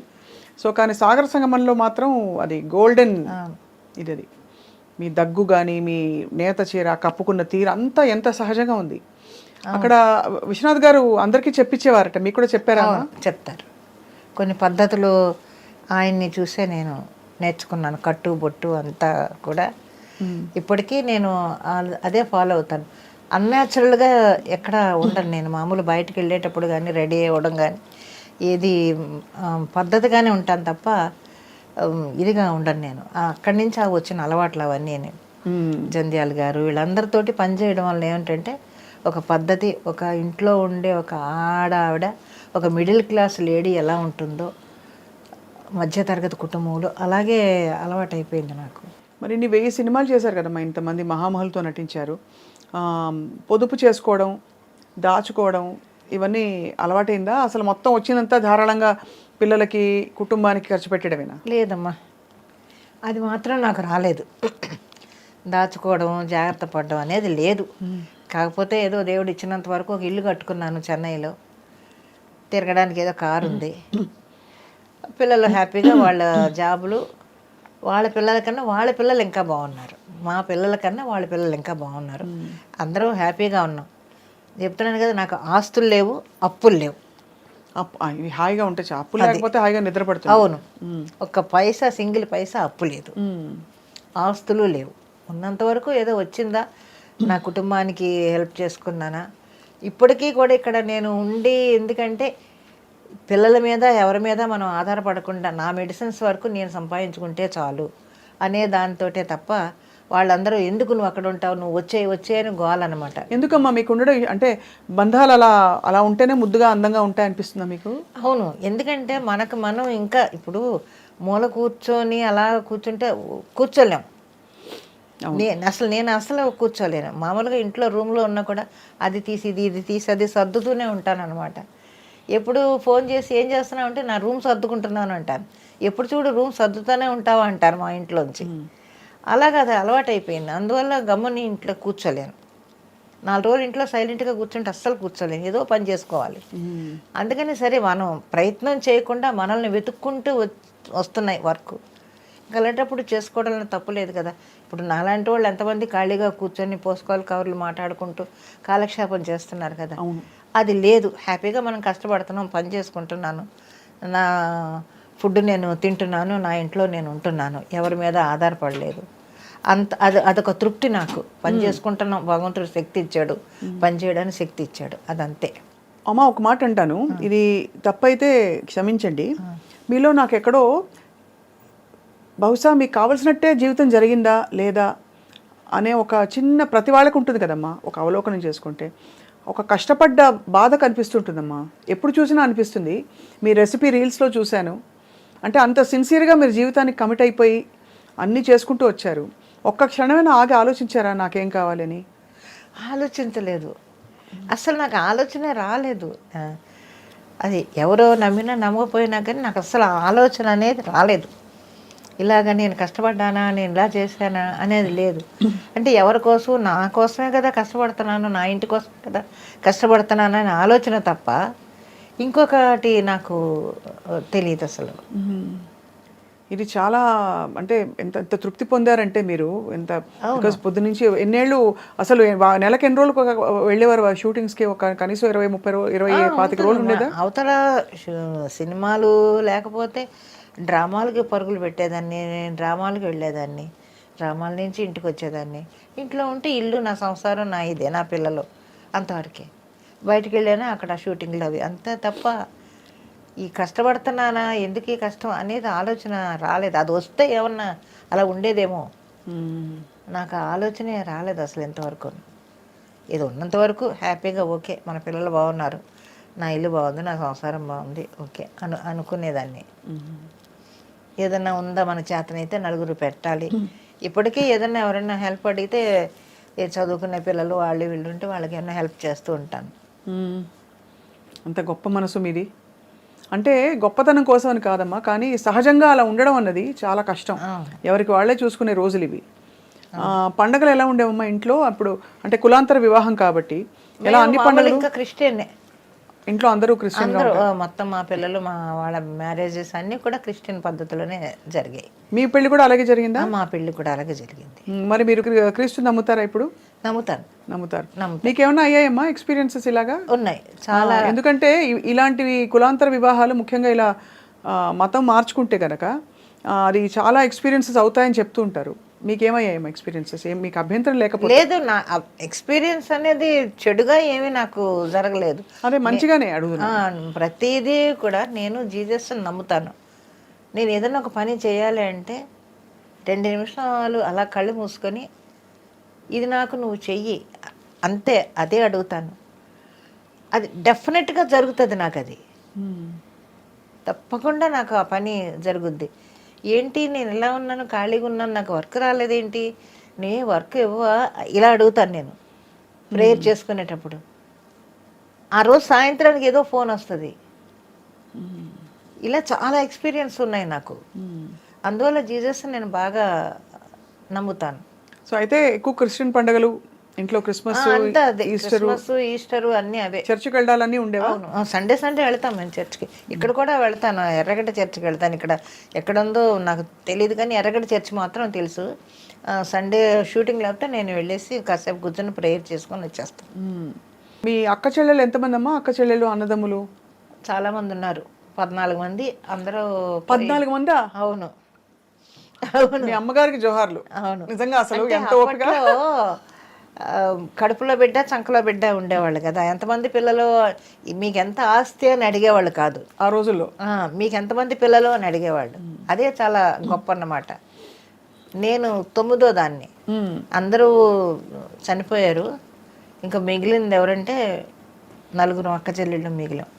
సో కానీ సాగర సంగమంలో మాత్రం అది గోల్డెన్ ఇది. మీ దగ్గు కానీ మీ నేత చీర కప్పుకున్న తీరు అంతా ఎంత సహజంగా ఉంది. అక్కడ విశ్వనాథ్ గారు అందరికీ చెప్పించేవారట, మీకు కూడా చెప్పారా? చెప్తారు. కొన్ని పద్ధతులు ఆయన్ని చూసే నేను నేర్చుకున్నాను. కట్టు బొట్టు అంతా కూడా ఇప్పటికీ నేను అదే ఫాలో అవుతాను. అన్యాచురల్గా ఎక్కడ ఉండను నేను. మామూలు బయటకు వెళ్ళేటప్పుడు కానీ రెడీ అవ్వడం కానీ ఏది పద్ధతిగానే ఉంటాను తప్ప ఇదిగా ఉండను నేను. అక్కడి నుంచి వచ్చిన అలవాట్లు అవన్నీ నేను. జంధ్యాల గారు వీళ్ళందరితోటి పనిచేయడం వల్ల ఏమిటంటే ఒక పద్ధతి, ఒక ఇంట్లో ఉండే ఒక ఆవిడ, ఒక మిడిల్ క్లాస్ లేడీ ఎలా ఉంటుందో మధ్యతరగతి కుటుంబంలో అలాగే అలవాటైపోయింది నాకు. మరి ఇన్ని 1000 సినిమాలు చేశారు కదమ్మా, ఇంతమంది మహామహులతో నటించారు. పొదుపు చేసుకోవడం, దాచుకోవడం ఇవన్నీ అలవాటైందా? అసలు మొత్తం వచ్చినంత ధారాళంగా పిల్లలకి కుటుంబానికి ఖర్చు పెట్టడమేనా? లేదమ్మా, అది మాత్రం నాకు రాలేదు. దాచుకోవడం, జాగ్రత్త పడడం అనేది లేదు. కాకపోతే ఏదో దేవుడు ఇచ్చినంత వరకు ఒక ఇల్లు కట్టుకున్నాను చెన్నైలో. తిరగడానికి ఏదో కారు ఉంది. పిల్లలు హ్యాపీగా వాళ్ళ జాబులు, వాళ్ళ పిల్లల కన్నా వాళ్ళ పిల్లలు ఇంకా బాగున్నారు, మా పిల్లల కన్నా వాళ్ళ పిల్లలు ఇంకా బాగున్నారు. అందరూ హ్యాపీగా ఉన్నాం. చెప్తున్నాను కదా, నాకు ఆస్తులు లేవు, అప్పులు లేవు. ఇవి హాయిగా ఉంటాయి. అప్పులు లేకపోతే హాయిగా నిద్రపడుతుంది. అవును, ఒక్క పైసా, సింగిల్ పైసా అప్పు లేదు, ఆస్తులు లేవు. ఉన్నంత వరకు ఏదో వచ్చిందా, నా కుటుంబానికి హెల్ప్ చేసుకున్నానా. ఇప్పటికీ కూడా ఇక్కడ నేను ఉండి, ఎందుకంటే పిల్లల మీద ఎవరి మీద మనం ఆధారపడకుండా నా మెడిసిన్స్ వరకు నేను సంపాదించుకుంటే చాలు అనే దానితోటే తప్ప వాళ్ళందరూ ఎందుకు నువ్వు అక్కడ ఉంటావు, నువ్వు వచ్చే అని గోలనమాట. ఎందుకమ్మా మీకు ఉండడం, అంటే బంధాలు అలా ఉంటేనే ముద్దుగా అందంగా ఉంటాయి అనిపిస్తుందా మీకు? అవును, ఎందుకంటే మనం ఇంకా ఇప్పుడు మూల కూర్చొని అలా కూర్చుంటే కూర్చోలేం. నేను అసలు కూర్చోలేను. మామూలుగా ఇంట్లో రూమ్లో ఉన్నా కూడా అది తీసి ఇది తీసి అది సర్దుతూనే ఉంటాను అనమాట. ఎప్పుడు ఫోన్ చేసి ఏం చేస్తున్నావు అంటే నా రూమ్ సర్దుకుంటున్నాను అంటాను. ఎప్పుడు చూడు రూమ్ సర్దుతూనే ఉంటావా అంటారు మా ఇంట్లోంచి. అలాగే అది అలవాటు అయిపోయింది. అందువల్ల గమ్ముని ఇంట్లో కూర్చోలేను. 4 రోజులు ఇంట్లో సైలెంట్గా కూర్చుంటే అస్సలు కూర్చోలేను, ఏదో పని చేసుకోవాలి. అందుకని సరే మనం ప్రయత్నం చేయకుండా మనల్ని వెతుక్కుంటూ వస్తున్నాయి వర్క్. అలాంటప్పుడు చేసుకోవడంలో తప్పు లేదు కదా. ఇప్పుడు నాలాంటి వాళ్ళు ఎంతమంది ఖాళీగా కూర్చొని పోసుకోవాలి కవర్లు మాట్లాడుకుంటూ కాలక్షేపం చేస్తున్నారు కదా. అది లేదు. హ్యాపీగా మనం కష్టపడుతున్నాం, పని చేసుకుంటున్నాను, నా ఫుడ్ నేను తింటున్నాను, నా ఇంట్లో నేను ఉంటున్నాను, ఎవరి మీద ఆధారపడలేదు. అదొక తృప్తి నాకు. పని చేసుకుంటున్నాం, భగవంతుడు శక్తి ఇచ్చాడు, పని చేయడానికి శక్తి ఇచ్చాడు, అదంతే. అమ్మ ఒక మాట అంటాను, ఇది తప్పైతే క్షమించండి. మీలో నాకు ఎక్కడో బహుశా మీకు కావలసినట్టే జీవితం జరిగిందా లేదా అనే ఒక చిన్న ప్రతి వాళ్ళకు ఉంటుంది కదమ్మా, ఒక అవలోకనం చేసుకుంటే ఒక కష్టపడ్డ బాధ కనిపిస్తుంటుందమ్మా. ఎప్పుడు చూసినా అనిపిస్తుంది. మీ రెసిపీ రీల్స్లో చూశాను. అంటే అంత సిన్సియర్గా మీరు జీవితానికి కమిట్ అయిపోయి అన్నీ చేసుకుంటూ వచ్చారు. ఒక్క క్షణమైనా ఆగి ఆలోచించారా నాకేం కావాలని? ఆలోచించలేదు అసలు, నాకు ఆలోచనే రాలేదు. అది ఎవరో నమ్మినా నమ్మకపోయినా కానీ నాకు అసలు ఆలోచన అనేది రాలేదు. ఇలాగ నేను కష్టపడ్డానా, నేను ఇలా చేశానా అనేది లేదు. అంటే ఎవరి కోసం, నా కోసమే కదా కష్టపడుతున్నాను, నా ఇంటి కోసం కదా కష్టపడుతున్నాను అనే ఆలోచన తప్ప ఇంకొకటి నాకు తెలియదు అసలు. ఇది చాలా అంటే ఎంత తృప్తి పొందారంటే మీరు, ఎంత పొద్దు నుంచి ఎన్నేళ్ళు అసలు నెలకు ఎన్ని రోజులు వెళ్ళేవారు షూటింగ్స్కి? ఒక కనీసం 20-30 రోజులు ఉండేదా? అవతల సినిమాలు లేకపోతే డ్రామాలకి పరుగులు పెట్టేదాన్ని, నేను డ్రామాలకు వెళ్ళేదాన్ని, డ్రామాల నుంచి ఇంటికి వచ్చేదాన్ని. ఇంట్లో ఉంటే ఇల్లు, నా సంసారం, నా ఇదే, నా పిల్లలు, అంతవరకే. బయటికి వెళ్ళానా అక్కడ షూటింగ్లు అవి, అంతే తప్ప ఈ కష్టపడుతున్నానా, ఎందుకు ఈ కష్టం అనేది ఆలోచన రాలేదు. అది వస్తే ఏమన్నా అలా ఉండేదేమో, నాకు ఆలోచనే రాలేదు అసలు ఇంతవరకు. ఇది ఉన్నంతవరకు హ్యాపీగా ఓకే, మన పిల్లలు బాగున్నారు, నా ఇల్లు బాగుంది, నా సంసారం బాగుంది, ఓకే అనుకునేదాన్ని. ఏదన్నా ఉందా మన చేతనైతే నలుగురు పెట్టాలి. ఇప్పటికీ ఏదన్నా ఎవరైనా హెల్ప్ అడిగితే, చదువుకునే పిల్లలు వాళ్ళు వీళ్ళు ఉంటే వాళ్ళకి ఏమైనా హెల్ప్ చేస్తూ ఉంటాను. అంత గొప్ప మనసు మీది. అంటే గొప్పతనం కోసం అని కాదమ్మా, కానీ సహజంగా అలా ఉండడం అన్నది చాలా కష్టం. ఎవరికి వాళ్ళే చూసుకునే రోజులు ఇవి. పండగలు ఎలా ఉండేవమ్మా ఇంట్లో అప్పుడు? అంటే కులాంతర వివాహం కాబట్టి ఎలా అన్ని పండుగలు? ఇంకా క్రిస్టియన్ ఇంట్లో అందరూ క్రిస్టియన్ అందరూ మొత్తం మా పిల్లలు మా వాళ్ళ మ్యారేజెస్ అన్నీ కూడా క్రిస్టియన్ పద్ధతిలోనే జరిగాయి. మీ పెళ్లి కూడా అలాగే జరిగిందా? మా పెళ్లి కూడా అలాగే జరిగింది. మరి మీరు క్రీస్తు నమ్ముతారా ఇప్పుడు? నమ్ముతాను. నమ్ముతారు. మీకేమన్నా అయ్యాయమ్మా ఎక్స్పీరియన్సెస్ ఇలాగా? ఉన్నాయి చాలా. ఎందుకంటే ఇలాంటివి కులాంతర వివాహాలు ముఖ్యంగా ఇలా మతం మార్చుకుంటే కనుక అది చాలా ఎక్స్పీరియన్సెస్ అవుతాయని చెప్తూ ఉంటారు. మీకేమయ్యాయమ్మా ఎక్స్పీరియన్సెస్? ఏం మీకు అభ్యంతరం లేకపోతే? లేదు, నా ఎక్స్పీరియన్స్ అనేది చెడుగా ఏమీ నాకు జరగలేదు. అదే మంచిగానే అడుగుతున్నా. ప్రతిదీ కూడా నేను జీసస్ నమ్ముతాను. నేను ఏదైనా ఒక పని చేయాలి అంటే 2 నిమిషాలు అలా కళ్ళు మూసుకొని ఇది నాకు నువ్వు చెయ్యి అంతే, అదే అడుగుతాను. అది డెఫినెట్గా జరుగుతుంది. నాకు అది తప్పకుండా నాకు ఆ పని జరుగుద్ది. ఏంటి నేను ఇలా ఉన్నాను, ఖాళీగా ఉన్నాను, నాకు వర్క్ రాలేదేంటి, నే వర్క్ ఇవ్వవా, ఇలా అడుగుతాను నేను ప్రేయర్ చేసుకునేటప్పుడు. ఆ రోజు సాయంత్రానికి ఏదో ఫోన్ వస్తుంది. ఇలా చాలా ఎక్స్పీరియన్స్ ఉన్నాయి నాకు. అందువల్ల జీసస్ నేను బాగా నమ్ముతాను. సో అయితే ఎక్కువ క్రిస్టియన్ పండుగలు ఇంట్లో క్రిస్మస్, ఈస్టరు అన్నీ అవే. చర్చికి వెళ్ళాలని ఉండేవా? అవును, సండే వెళ్తాం మేము చర్చ్కి. ఇక్కడ కూడా వెళ్తాను, ఎర్రగడ్డ చర్చికి వెళ్తాను. ఇక్కడ ఎక్కడుందో నాకు తెలియదు కానీ ఎర్రగడ్డ చర్చి మాత్రం తెలుసు. సండే షూటింగ్ లేకపోతే నేను వెళ్ళేసి కాసేపు కూర్చొని ప్రేయర్ చేసుకొని వచ్చేస్తాను. మీ అక్క చెల్లెలు ఎంతమంది అమ్మా? అక్క చెల్లెలు అన్నదమ్ములు చాలా మంది ఉన్నారు, 14 మంది. అందరూ 14 మందా? అవును. మీ అమ్మగారికి జోహార్లు. అవును, నిజంగా అసలు ఎంత ఓపిక. కడుపులో బిడ్డ చంకలో బిడ్డ ఉండేవాళ్ళు కదా. ఎంతమంది పిల్లలు, మీకు ఎంత ఆస్తి అని అడిగేవాళ్ళు కాదు ఆ రోజుల్లో. మీకు ఎంతమంది పిల్లలు అని అడిగేవాళ్ళు. అదే చాలా గొప్ప అన్నమాట. నేను 9వ దాన్ని. అందరూ చనిపోయారు. ఇంకా మిగిలింది ఎవరంటే 4 అక్క చెల్లెళ్ళు మిగిలాం.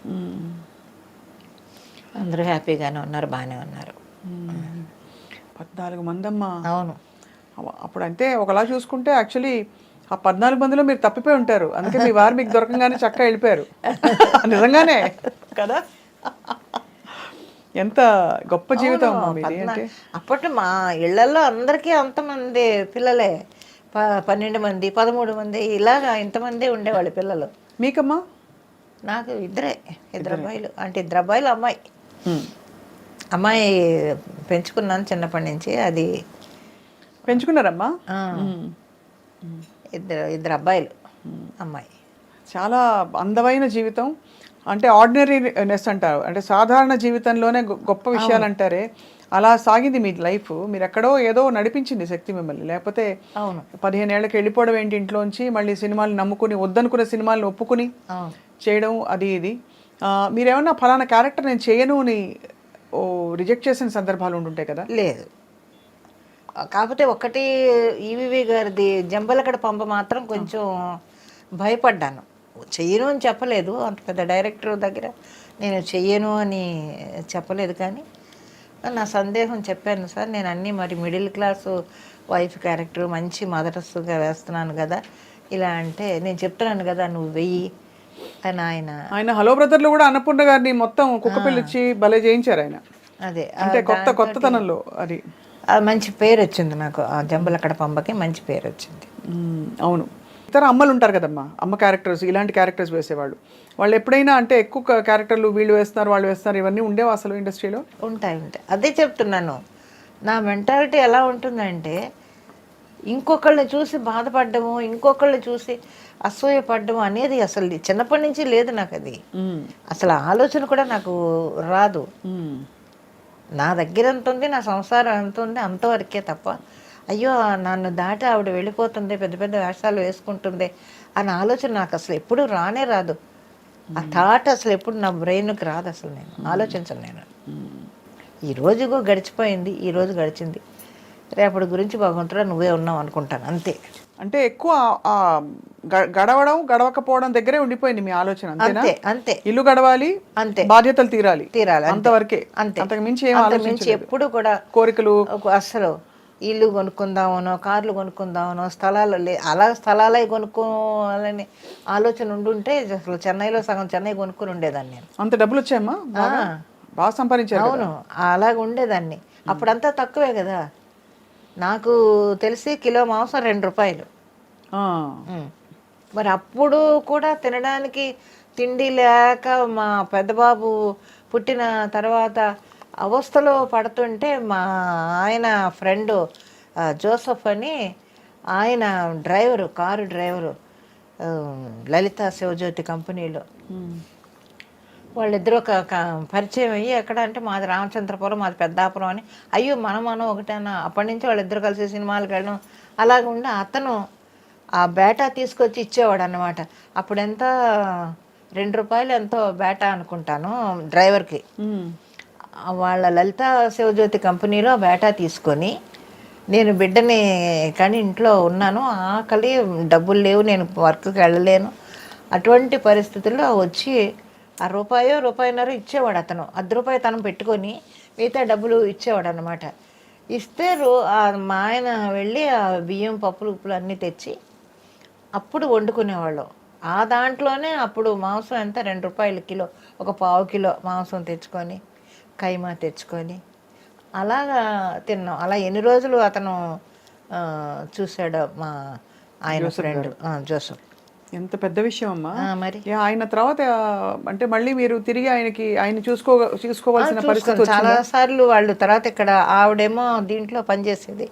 అందరూ హ్యాపీగానే ఉన్నారు, బాగానే ఉన్నారు. 14 మంది అమ్మా. అవును. అప్పుడు అంటే ఒకలా చూసుకుంటే యాక్చువల్లీ ఆ 14 మందిలో మీరు తప్పిపోయి ఉంటారు. అందుకే మీ వారు మీకు దొరకంగానే చక్కగా వెళ్ళిపోయారు. నిజంగానే కదా. ఎంత గొప్ప జీవితం మీది. అంటే అప్పట్లో మా ఇళ్లలో అందరికీ అంతమంది పిల్లలే, 12 మంది 13 మంది ఇలాగా ఇంతమంది ఉండేవాళ్ళు పిల్లలు. మీకమ్మా? నాకు ఇద్దరు అబ్బాయిలు. అంటే 2 అబ్బాయిలు, అమ్మాయి పెంచుకున్నాను చిన్నప్పటి నుంచి. అది పెంచుకున్నారమ్మా? ఇద్దరు అబ్బాయిలు, అమ్మాయి. చాలా అందమైన జీవితం. అంటే ఆర్డినరీనెస్ అంటారు, అంటే సాధారణ జీవితంలోనే గొప్ప విషయాలు అంటారే, అలా సాగింది మీ లైఫ్. మీరు ఎక్కడో ఏదో నడిపించింది శక్తి మిమ్మల్ని. లేకపోతే 15 ఏళ్ళకి వెళ్ళిపోవడం ఏంటి ఇంట్లోంచి, మళ్ళీ సినిమాలు నమ్ముకుని వద్దనుకున్న సినిమాలను ఒప్పుకుని చేయడం, అది ఇది. మీరేమన్నా ఫలానా క్యారెక్టర్ నేను చేయను అని రిజెక్ట్ చేసిన సందర్భాలు ఉంటుంటాయి కదా? లేదు, కాకపోతే ఒకటి ఈవీవి గారిది జంబలకడ పంప మాత్రం కొంచెం భయపడ్డాను. చెయ్యను అని చెప్పలేదు, అంత పెద్ద డైరెక్టర్ దగ్గర నేను చెయ్యను అని చెప్పలేదు. కానీ నా సందేహం చెప్పాను, సార్ నేను అన్నీ మరి మిడిల్ క్లాసు వైఫ్ క్యారెక్టర్ మంచి మదరస్గా వేస్తున్నాను కదా, ఇలా అంటే నేను చెప్తున్నాను కదా నువ్వు వెయ్యి అని ఆయన హలో బ్రదర్లో కూడా అన్నపూర్ణ గారిని మొత్తం కుక్క పిల్లిచ్చి భలే చేయించారు ఆయన. అదే అంటే కొత్తతనంలో అది మంచి పేరు వచ్చింది నాకు. ఆ జంబలకడ పంపకి మంచి పేరు వచ్చింది. అవును. ఇతర అమ్మలు ఉంటారు కదమ్మా, అమ్మ క్యారెక్టర్స్, ఇలాంటి క్యారెక్టర్స్ వేసేవాళ్ళు. వాళ్ళు ఎప్పుడైనా అంటే ఎక్కువ క్యారెక్టర్లు వీళ్ళు వేస్తున్నారు వాళ్ళు వేస్తున్నారు ఇవన్నీ ఉండేవా అసలు ఇండస్ట్రీలో? ఉంటాయి. అదే చెప్తున్నాను, నా మెంటాలిటీ ఎలా ఉంటుందంటే ఇంకొకళ్ళని చూసి బాధపడ్డము, ఇంకొకళ్ళని చూసి అసూయపడ్డము అనేది అసలు చిన్నప్పటి నుంచి లేదు నాకు. అది అసలు ఆలోచన కూడా నాకు రాదు. నా దగ్గర ఎంత ఉంది, నా సంసారం ఎంత ఉంది, అంతవరకే తప్ప అయ్యో నన్ను దాటి ఆవిడ వెళ్ళిపోతుంది, పెద్ద పెద్ద వేషాలు వేసుకుంటుంది అన్న ఆలోచన నాకు అసలు ఎప్పుడు రానే రాదు. ఆ థాట్ అసలు ఎప్పుడు నా బ్రెయిన్కి రాదు. అసలు నేను ఆలోచించను. నేను ఈరోజు గడిచిపోయింది, ఈరోజు గడిచింది, రేపటి గురించి భగవంతుడా నువ్వే ఉన్నావు అనుకుంటాను, అంతే. అంటే ఎక్కువ గడవడం గడవకపోవడం దగ్గరే ఉండిపోయింది మీ ఆలోచన. అంతే అంతే. ఇల్లు గడవాలి, అంతే, బాధ్యతలు తీరాలి, అంతవరకే, అంతే. అంతకు మించి ఏం ఆలోచించలేదు ఎప్పుడు కూడా. కోరికలు అసలు ఇల్లు కొనుక్కుందామనో, కార్లు కొనుక్కుందామనో, స్థలాలు అలా స్థలాలే కొనుక్కోవాలని ఆలోచన ఉండుంటే అసలు చెన్నైలో సగం చెన్నై కొనుక్కుని ఉండేదాన్ని నేను. అంత డబ్బులు వచ్చాయమ్మా? బాగా సంపాదించారు. అవును, అలాగ ఉండేదాన్ని. అప్పుడంతా తక్కువే కదా. నాకు తెలిసి కిలో మాంసం 2 రూపాయలు. మరి అప్పుడు కూడా తినడానికి తిండి లేక మా పెద్దబాబు పుట్టిన తర్వాత అవస్థలో పడుతుంటే మా ఆయన ఫ్రెండు జోసఫ్ అని, ఆయన డ్రైవరు, కారు డ్రైవరు, ఆ, లలిత శివజ్యోతి కంపెనీలో. వాళ్ళిద్దరూ పరిచయం అయ్యి, ఎక్కడ అంటే మాది రామచంద్రపురం, మాది పెద్దాపురం అని. అయ్యో మనం ఒకటేనా. అప్పటి నుంచి వాళ్ళిద్దరు కలిసి సినిమాలకు వెళ్ళడం అలాగ ఉండి అతను ఆ బేటా తీసుకొచ్చి ఇచ్చేవాడు అన్నమాట. అప్పుడు ఎంత, ₹2 ఎంతో బేటా అనుకుంటాను డ్రైవర్కి. వాళ్ళ లలిత శివజ్యోతి కంపెనీలో బేటా తీసుకొని నేను బిడ్డని కానీ ఇంట్లో ఉన్నాను, ఆకలి, డబ్బులు లేవు, నేను వర్క్కి వెళ్ళలేను. అటువంటి పరిస్థితుల్లో వచ్చి ఆ రూపాయన్నర ఇచ్చేవాడు అతను. ₹10 తను పెట్టుకొని మిగతా డబ్బులు ఇచ్చేవాడు అనమాట. ఇస్తే మా ఆయన వెళ్ళి ఆ బియ్యం, పప్పులు, ఉప్పులు అన్నీ తెచ్చి అప్పుడు వండుకునేవాళ్ళు. ఆ దాంట్లోనే అప్పుడు మాంసం ఎంత, ₹2 కిలో, ఒక పావు కిలో మాంసం తెచ్చుకొని, కైమా తెచ్చుకొని అలాగా తిన్నాం. అలా ఎన్ని రోజులు అతను చూశాడు మా ఆయన ఫ్రెండ్ జోసఫ్. ఎంత పెద్ద విషయం అమ్మా. మరి ఆయన తర్వాత అంటే మళ్ళీ మీరు తిరిగి ఆయన చూసుకోవాల్సిన పరిస్థితి చాలా సార్లు వాళ్ళు. తర్వాత ఇక్కడ ఆవిడేమో దీంట్లో పనిచేసేది,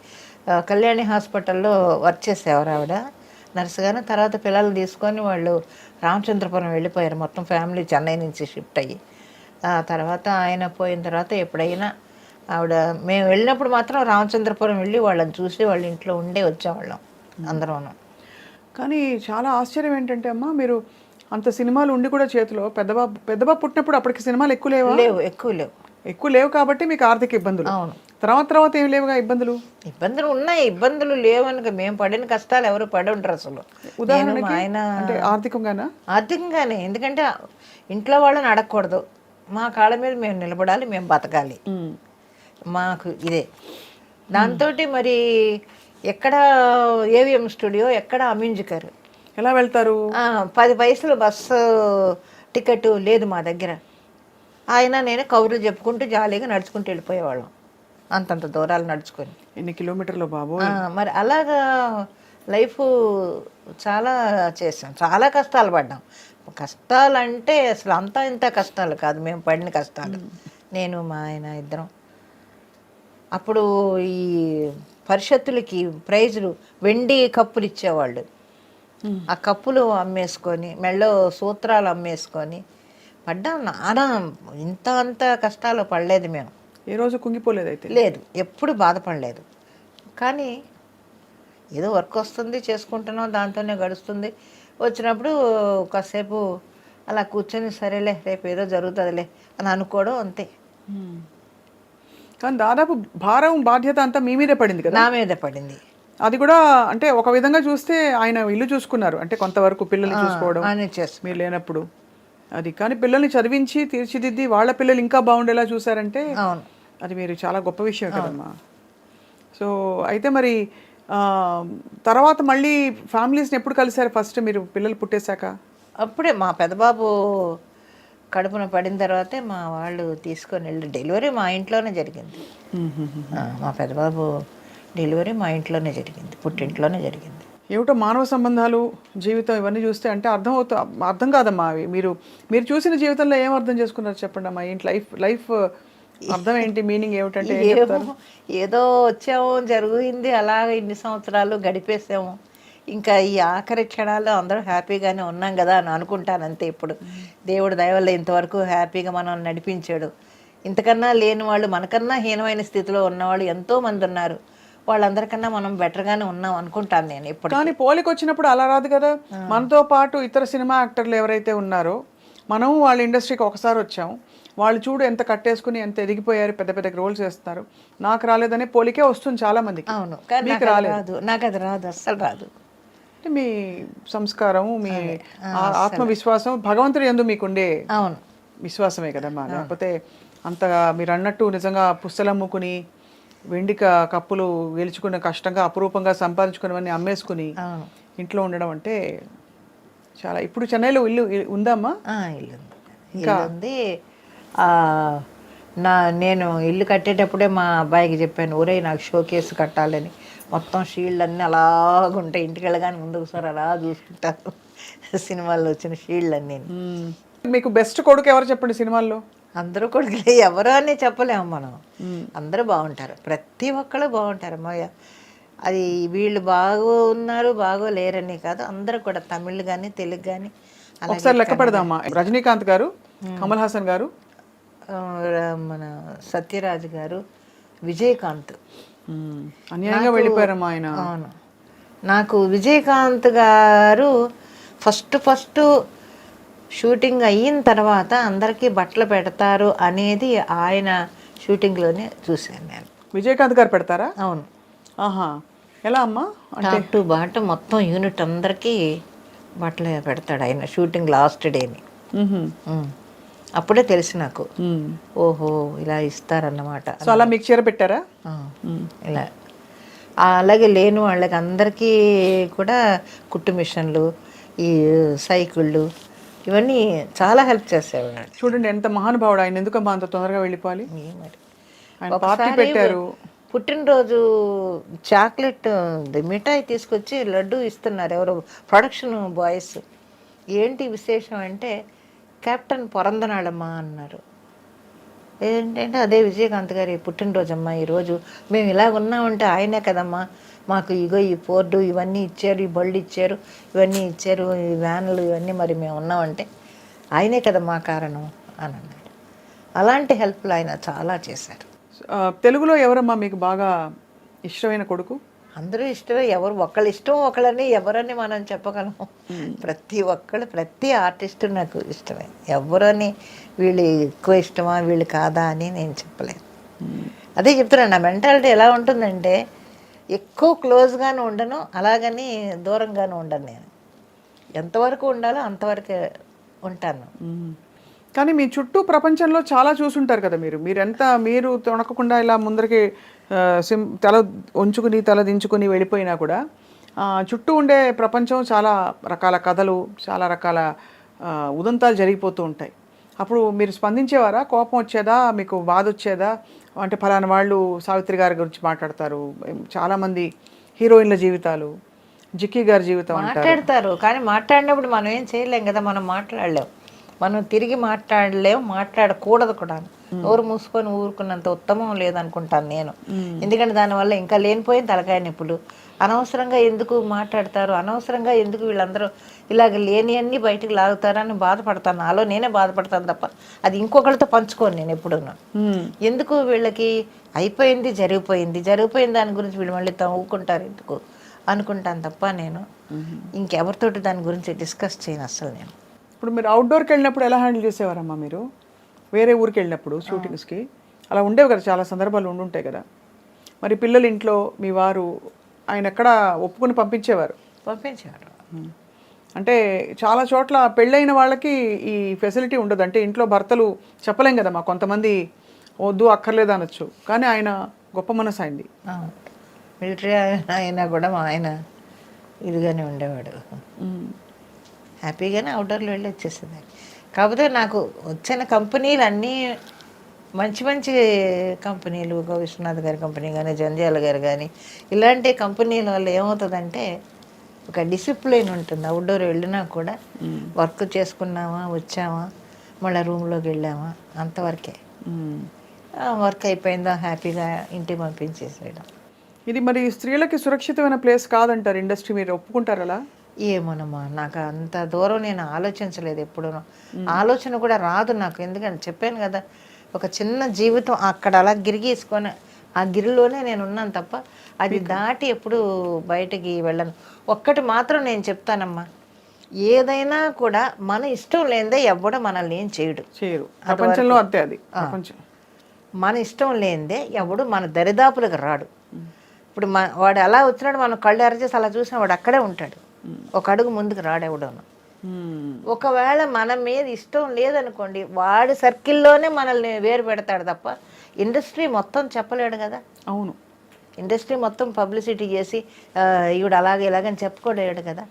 కళ్యాణి హాస్పిటల్లో వర్క్ చేసేవారు ఆవిడ నర్సుగాను. తర్వాత పిల్లలు తీసుకొని వాళ్ళు రామచంద్రపురం వెళ్ళిపోయారు, మొత్తం ఫ్యామిలీ చెన్నై నుంచి షిఫ్ట్ అయ్యి. ఆ తర్వాత ఆయన పోయిన తర్వాత ఎప్పుడైనా ఆవిడ, మేము వెళ్ళినప్పుడు మాత్రం రామచంద్రపురం వెళ్ళి వాళ్ళని చూసి వాళ్ళ ఇంట్లో ఉండే వచ్చేవాళ్ళం అందరం. కానీ చాలా ఆశ్చర్యం ఏంటంటే అమ్మా, మీరు అంత సినిమాలు ఉండి కూడా చేతిలో పెద్దబాబు పుట్టినప్పుడు అప్పటికి సినిమాలు ఎక్కువ ఎక్కువ లేవు కాబట్టి మీకు ఆర్థిక ఇబ్బందులు. అవును. తర్వాత ఏం లేవుగా ఇబ్బందులు? ఇబ్బందులు ఉన్నాయి, ఇబ్బందులు లేవనుక మేము పడిన కష్టాలు ఎవరు పడి ఉంటారు అసలు. ఉదాహరణకి ఆయన అంటే ఆర్థికంగానే, ఎందుకంటే ఇంట్లో వాళ్ళని అడగకూడదు, మా కాళ్ళ మీద మేము నిలబడాలి, మేము బతకాలి, మాకు ఇదే. దాంతో మరి ఎక్కడ ఏవిఎం స్టూడియో, ఎక్కడ అమ్యూజికర్, ఎలా వెళ్తారు? 10 పైసలు బస్సు టికెట్ లేదు మా దగ్గర. ఆయన నేను కబుర్లు చెప్పుకుంటూ జాలీగా నడుచుకుంటూ వెళ్ళిపోయేవాళ్ళం, అంతంత దూరాలు నడుచుకొని. ఎన్ని కిలోమీటర్లు బాబు. మరి అలాగా లైఫ్ చాలా చేసాం, చాలా కష్టాలు పడ్డాం. కష్టాలు అంటే అసలు అంతా ఇంత కష్టాలు కాదు మేము పడిన కష్టాలు. నేను మా ఆయన ఇద్దరం. అప్పుడు ఈ పరిషత్తులకి ప్రైజులు, వెండి కప్పులు ఇచ్చేవాళ్ళు. ఆ కప్పులు అమ్మేసుకొని, మెళ్ళో సూత్రాలు అమ్మేసుకొని పడ్డాం. నానా అంత కష్టాలు పడలేదు మేము. ఏ రోజు కుంగిపోలేదు అయితే? లేదు, ఎప్పుడు బాధపడలేదు. కానీ ఏదో వర్క్ వస్తుంది, చేసుకుంటున్నాం, దాంతోనే గడుస్తుంది. వచ్చినప్పుడు కాసేపు అలా కూర్చొని సరేలే రేపు ఏదో జరుగుతుందిలే అని అనుకోవడం, అంతే. కానీ దాదాపు భారం, బాధ్యత అంతా మీ మీదే పడింది కదా? నా మీదే పడింది. అది కూడా అంటే ఒక విధంగా చూస్తే ఆయన ఇల్లు చూసుకున్నారు, అంటే కొంతవరకు పిల్లల్ని చూసుకోవడం మీరు లేనప్పుడు అది. కానీ పిల్లల్ని చదివించి తీర్చిదిద్ది వాళ్ళ పిల్లలు ఇంకా బాగుండేలా చూసారంటే అది మీరు చాలా గొప్ప విషయం కదమ్మా. సో అయితే మరి తర్వాత మళ్ళీ ఫ్యామిలీస్ని ఎప్పుడు కలిసారు ఫస్ట్ మీరు పిల్లలు పుట్టేశాక? అప్పుడే మా పెద్దబాబు కడుపున పడిన తర్వాతే మా వాళ్ళు తీసుకొని వెళ్ళి, డెలివరీ మా ఇంట్లోనే జరిగింది. మా పెద్దబాబు డెలివరీ మా ఇంట్లోనే జరిగింది, పుట్టింట్లోనే జరిగింది. ఏమిటో మానవ సంబంధాలు, జీవితం ఇవన్నీ చూస్తే అంటే అర్థం కాదమ్మా అవి. మీరు చూసిన జీవితంలో ఏం అర్థం చేసుకున్నారు చెప్పండి అమ్మా. ఏంటి లైఫ్ అర్థం ఏంటి, మీనింగ్ ఏమిటంటే? ఏదో వచ్చాము, జరిగింది, అలాగ ఇన్ని సంవత్సరాలు గడిపేసాము, ఇంకా ఈ ఆఖరి క్షణాల్లో అందరూ హ్యాపీగానే ఉన్నాం కదా అని అనుకుంటాను అంతే. ఇప్పుడు దేవుడు దయ వల్ల ఇంతవరకు హ్యాపీగా మనం నడిపించాడు. ఇంతకన్నా లేని వాళ్ళు, మనకన్నా హీనమైన స్థితిలో ఉన్నవాళ్ళు ఎంతోమంది ఉన్నారు. వాళ్ళందరికన్నా మనం బెటర్గానే ఉన్నాం అనుకుంటాను నేను ఇప్పుడు. కానీ పోలికి వచ్చినప్పుడు అలా రాదు కదా. మనతో పాటు ఇతర సినిమా యాక్టర్లు ఎవరైతే ఉన్నారో, మనం వాళ్ళ ఇండస్ట్రీకి ఒకసారి వచ్చాం, వాళ్ళు చూడు ఎంత కట్టేసుకుని ఎంత ఎదిగిపోయారు, పెద్ద పెద్ద రోల్స్ చేస్తున్నారు. నాకు రాలేదనే పోలికే వస్తుంది చాలా మందికి. అవును, మీకు రాలేదు. నాకు అది రాదు, అస్సలు రాదు. అంటే మీ సంస్కారం, మీ ఆత్మవిశ్వాసం, భగవంతుడి యందు మీకుండే విశ్వాసమే కదమ్మా. లేకపోతే అంతగా మీరు అన్నట్టు నిజంగా పుస్తలమ్ముకుని వెండి కప్పులు గెలుచుకున్న, కష్టంగా అపురూపంగా సంపాదించుకున్నవన్నీ అమ్మేసుకుని ఇంట్లో ఉండడం అంటే చాలా. ఇప్పుడు చెన్నైలో ఇల్లు ఉందమ్మా? ఇల్లు ఉంది. నేను ఇల్లు కట్టేటప్పుడే మా అబ్బాయికి చెప్పాను, ఊరే నాకు షోకేస్ కట్టాలని. మొత్తం షీల్డ్ అన్నీ అలాగుంటాయి. ఇంటికి వెళ్ళగానే ముందు ఒకసారి అలా చూసుకుంటారు సినిమాల్లో వచ్చిన షీల్డ్ అన్నీ. మీకు బెస్ట్ కొడుకు ఎవరు చెప్పండి సినిమాల్లో? అందరూ కొడుకులే, ఎవరో అని చెప్పలేము మనం. అందరూ బాగుంటారు, ప్రతి ఒక్కళ్ళు బాగుంటారు అమ్మాయ. అది వీళ్ళు బాగున్నారు బాగోలేరని కాదు, అందరూ కూడా తమిళ్ కానీ తెలుగు కానీ. ఒకసారి లెక్క పెడదామా. రజనీకాంత్ గారు, కమల్ హాసన్ గారు, మన సత్యరాజ్ గారు, విజయకాంత్. అన్యాయంగా వెళ్ళిపోయారమ్మా ఆయన. అవును, నాకు విజయకాంత్ గారు ఫస్ట్ షూటింగ్ అయిన తర్వాత అందరికీ బట్టలు పెడతారు అనేది ఆయన షూటింగ్లోనే చూశాను నేను. విజయకాంత్ గారు పెడతారా? అవును. ఆహా, ఎలా అమ్మా? టాప్ టు బాటం మొత్తం యూనిట్ అందరికీ బట్టలు పెడతాడు ఆయన షూటింగ్ లాస్ట్ డేని. అప్పుడే తెలిసి నాకు, ఓహో ఇలా ఇస్తారన్నమాట. సో అలా మీకు చీర పెట్టారా? ఇలా అలాగే లేని వాళ్ళకి అందరికీ కూడా కుట్టు మిషన్లు, ఈ సైకిళ్ళు, ఇవన్నీ చాలా హెల్ప్ చేసేవాడు. చూడండి ఎంత మహానుభావుడు ఆయన. ఎందుకమ్మా అంత తొందరగా వెళ్ళిపోవాలి? మరి ఆయన పార్టీ పెట్టారు. పుట్టినరోజు చాక్లెట్ మిఠాయి తీసుకొచ్చి లడ్డు ఇస్తున్నారు ఎవరో ప్రొడక్షన్ బాయ్స్. ఏంటి విశేషం అంటే, కెప్టెన్ పొరందనాళమ్మా అన్నారు. ఏంటంటే అదే విజయకాంత్ గారి పుట్టినరోజు అమ్మా ఈరోజు, మేము ఇలా ఉన్నామంటే ఆయనే కదమ్మా మాకు ఇగో ఈ పోర్డు ఇవన్నీ ఇచ్చారు, ఈ బళ్ళు ఇచ్చారు, ఇవన్నీ ఇచ్చారు, ఈ వ్యాన్లు ఇవన్నీ, మరి మేము ఉన్నామంటే ఆయనే కదా మా కారణం అని అన్నాడు. అలాంటి హెల్ప్లు ఆయన చాలా చేశారు. తెలుగులో ఎవరమ్మా మీకు బాగా ఇష్టమైన కొడుకు? అందరూ ఇష్టమే, ఎవరు ఒకళ్ళు ఇష్టం ఒకళ్ళని ఎవరని మనం చెప్పగలము. ప్రతి ఒక్కళ్ళు, ప్రతి ఆర్టిస్టు నాకు ఇష్టమే. ఎవరని వీళ్ళు ఎక్కువ ఇష్టమా వీళ్ళు కాదా అని నేను చెప్పలేను. అదే చెప్తున్నాను, నా మెంటాలిటీ ఎలా ఉంటుందంటే ఎక్కువ క్లోజ్గాను ఉండను, అలాగని దూరంగాను ఉండను. నేను ఎంతవరకు ఉండాలో అంతవరకే ఉంటాను. కానీ మీ చుట్టూ ప్రపంచంలో చాలా చూసుంటారు కదా మీరు తొణకకుండా ఇలా ముందరికి తల ఉంచుకుని తల దించుకుని వెళ్ళిపోయినా కూడా చుట్టూ ఉండే ప్రపంచం చాలా రకాల కథలు, చాలా రకాల ఉదంతాలు జరిగిపోతూ ఉంటాయి. అప్పుడు మీరు స్పందించేవారా? కోపం వచ్చేదా? మీకు బాధ వచ్చేదా? అంటే ఫలానా వాళ్ళు సావిత్రి గారి గురించి మాట్లాడతారు, చాలామంది హీరోయిన్ల జీవితాలు, జిక్కీ గారి జీవితం మాట్లాడతారు, కానీ మాట్లాడినప్పుడు మనం ఏం చేయలేం కదా, మనం మాట్లాడలేం, మనం తిరిగి మాట్లాడలేం, మాట్లాడకూడదు కూడా. నోరు మూసుకొని ఊరుకున్నంత ఉత్తమం లేదనుకుంటాను నేను. ఎందుకంటే దానివల్ల ఇంకా లేనిపోయిన తలకాయ నొప్పులు. అనవసరంగా ఎందుకు మాట్లాడతారు, అనవసరంగా ఎందుకు వీళ్ళందరూ ఇలాగ లేని అన్నీ బయటకు లాగుతారని బాధపడతాను. నాలో నేనే బాధపడతాను తప్ప అది ఇంకొకరితో పంచుకోను నేను ఎప్పుడూను. ఎందుకు వీళ్ళకి అయిపోయింది జరిగిపోయిన దాని గురించి వీళ్ళు మళ్ళీ తవ్వుకుంటారు ఎందుకు అనుకుంటాను తప్ప నేను ఇంకెవరితోటి దాని గురించి డిస్కస్ చేయను అసలు నేను. ఇప్పుడు మీరు అవుట్డోర్కి వెళ్ళినప్పుడు ఎలా హ్యాండిల్ చేసేవారమ్మా? మీరు వేరే ఊరికి వెళ్ళినప్పుడు షూటింగ్స్కి అలా ఉండేవి కదా, చాలా సందర్భాలు ఉండుంటాయి కదా. మరి పిల్లలు ఇంట్లో మీ వారు ఆయన ఎక్కడ ఒప్పుకొని పంపించేవారు? అంటే చాలా చోట్ల పెళ్ళైన వాళ్ళకి ఈ ఫెసిలిటీ ఉండదు. అంటే ఇంట్లో భర్తలు చెప్పలేం కదమ్మా, కొంతమంది వద్దు అక్కర్లేదు అనొచ్చు, కానీ ఆయన గొప్ప మనసు అయింది. మిలిటరీ అయినా కూడా మా ఆయన ఇదిగానే ఉండేవాడు, హ్యాపీగానే అవుట్డోర్లో వెళ్ళి వచ్చేసింది. కాకపోతే నాకు వచ్చిన కంపెనీలు అన్నీ మంచి మంచి కంపెనీలు, విశ్వనాథ్ గారి కంపెనీ కానీ, జంధ్యాల గారు కానీ, ఇలాంటి కంపెనీల వల్ల ఏమవుతుందంటే ఒక డిసిప్లిన్ ఉంటుంది. అవుట్డోర్ వెళ్ళినా కూడా వర్క్ చేసుకున్నామా, వచ్చామా, మళ్ళీ రూమ్లోకి వెళ్ళామా, అంతవరకే. వర్క్ అయిపోయిందా హ్యాపీగా ఇంటికి పంపించేసేయడం. ఇది మరి స్త్రీలకి సురక్షితమైన ప్లేస్ కాదంటారు ఇండస్ట్రీ, మీరు ఒప్పుకుంటారు అలా? ఏమోనమ్మా, నాకు అంత దూరం నేను ఆలోచించలేదు ఎప్పుడూ. ఆలోచన కూడా రాదు నాకు, ఎందుకంటే చెప్పాను కదా, ఒక చిన్న జీవితం అక్కడ అలా గిరిగీసుకొని ఆ గిరిలోనే నేను ఉన్నాను తప్ప అది దాటి ఎప్పుడు బయటికి వెళ్ళను. ఒక్కటి మాత్రం నేను చెప్తానమ్మా, ఏదైనా కూడా మన ఇష్టం లేనిదే ఎవడు మనల్ని ఏం చేయడు. ప్రపంచంలో అంతే, అది మన ఇష్టం లేనిదే ఎవడు మన దరిదాపులకు రాడు. ఇప్పుడు వాడు అలా వచ్చినాడు, మనం కళ్ళు ఎరచేసి అలా చూసిన వాడు అక్కడే ఉంటాడు, ఒక అడుగు ముందుకు రాడెవడోను. ఒకవేళ మన మీద ఇష్టం లేదనుకోండి, వాడి సర్కిల్లోనే మనల్ని వేరు పెడతాడు తప్ప ఇండస్ట్రీ మొత్తం చెప్పలేడు కదా. అవును, ఇండస్ట్రీ మొత్తం పబ్లిసిటీ చేసి ఈవిడ అలాగే ఇలాగని చెప్పుకోలేడు కదా.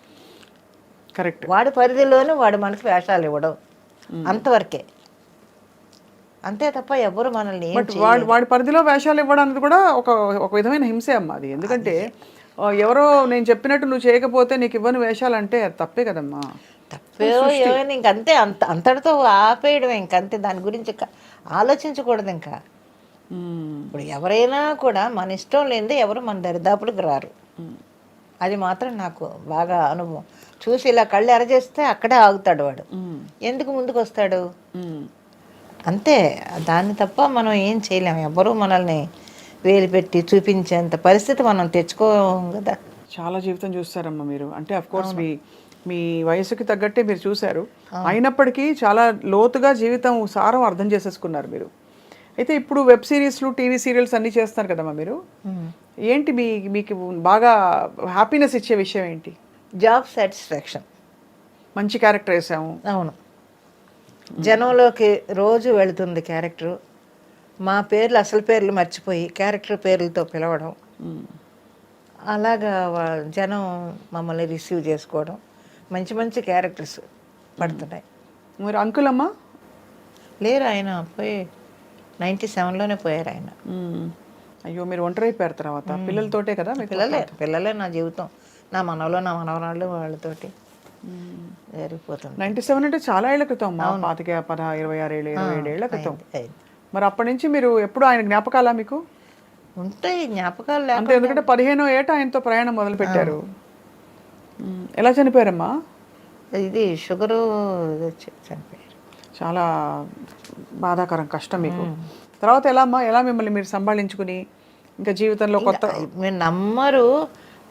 కరెక్ట్. వాడి పరిధిలోనే వాడు మనకి వేషాలు ఇవ్వడం, అంతవరకే. అంతే తప్ప ఎవరు మనల్ని ఏం బట్ వాడి పరిధిలో వేషాలు ఇవ్వడానికి కూడా ఒక విధమైన హింసే అమ్మా అది. ఎందుకంటే ఎవరో నేను చెప్పినట్టు నువ్వు చేయకపోతే నీకు ఇవ్వని వేషాలు అంటే అది తప్పే కదమ్మా. తప్పే ఏమైనా ఇంకంతే, అంతటితో ఆపేయడం ఇంకంతే, దాని గురించి ఆలోచించకూడదు ఇంకా. ఇప్పుడు ఎవరైనా కూడా మన ఇష్టం లేనిదే ఎవరు మన దరిదాపులకు రారు. అది మాత్రం నాకు బాగా అనుభవం. చూసి ఇలా కళ్ళు ఎరచేస్తే అక్కడే ఆగుతాడు వాడు, ఎందుకు ముందుకు వస్తాడు అంతే. దాన్ని తప్ప మనం ఏం చేయలేము. ఎవరు మనల్ని వేలు పెట్టి చూపించేంత పరిస్థితి మనం తెచ్చుకోం కదా. చాలా జీవితం చూస్తారమ్మా మీరు. అంటే అఫ్ కోర్స్ మీ వయసుకి తగ్గట్టే మీరు చూశారు, అయినప్పటికీ చాలా లోతుగా జీవితం సారం అర్థం చేసేసుకున్నారు మీరు. అయితే ఇప్పుడు వెబ్ సిరీస్లు, టీవీ సీరియల్స్ అన్నీ చేస్తారు కదమ్మా మీరు. ఏంటి మీకు బాగా హ్యాపీనెస్ ఇచ్చే విషయం ఏంటి? Job satisfaction. మంచి క్యారెక్టర్ వేసాము. అవును, జనంలోకి రోజు వెళుతుంది క్యారెక్టరు. మా పేర్లు, అసలు పేర్లు మర్చిపోయి క్యారెక్టర్ పేర్లతో పిలవడం, అలాగా జనం మమ్మల్ని రిసీవ్ చేసుకోవడం, మంచి మంచి క్యారెక్టర్స్ పడుతున్నాయి. మరి అంకుల్ అమ్మా లేరు, ఆయన పోయి 97లోనే పోయారు ఆయన. అయ్యో, మీరు ఒంటరి అయిపోయారు తర్వాత. పిల్లలతోటే కదా? పిల్లలే నా జీవితం, నా మనవలు, నా మనవరాళ్ళు, వాళ్ళతోటి జరిగిపోతుంది. 97 అంటే చాలా ఏళ్ల క్రితం అమ్మా. 25, 26 ఏళ్ళు, 27 ఏళ్ల క్రితం. మరి అప్పటి నుంచి మీరు ఎప్పుడు ఆయన జ్ఞాపకాలా మీకు ఉంటాయి? జ్ఞాపకాలు అంటే ఎందుకంటే 15వ ఏట ఆయనతో ప్రయాణం మొదలు పెట్టారు. ఎలా చనిపోయారమ్మా? ఇది షుగరు చనిపోయారు. చాలా బాధాకరం, కష్టం మీకు. తర్వాత ఎలా అమ్మా, ఎలా మిమ్మల్ని మీరు సంభాళించుకుని ఇంకా జీవితంలో కొత్త? మీరు నమ్మరు,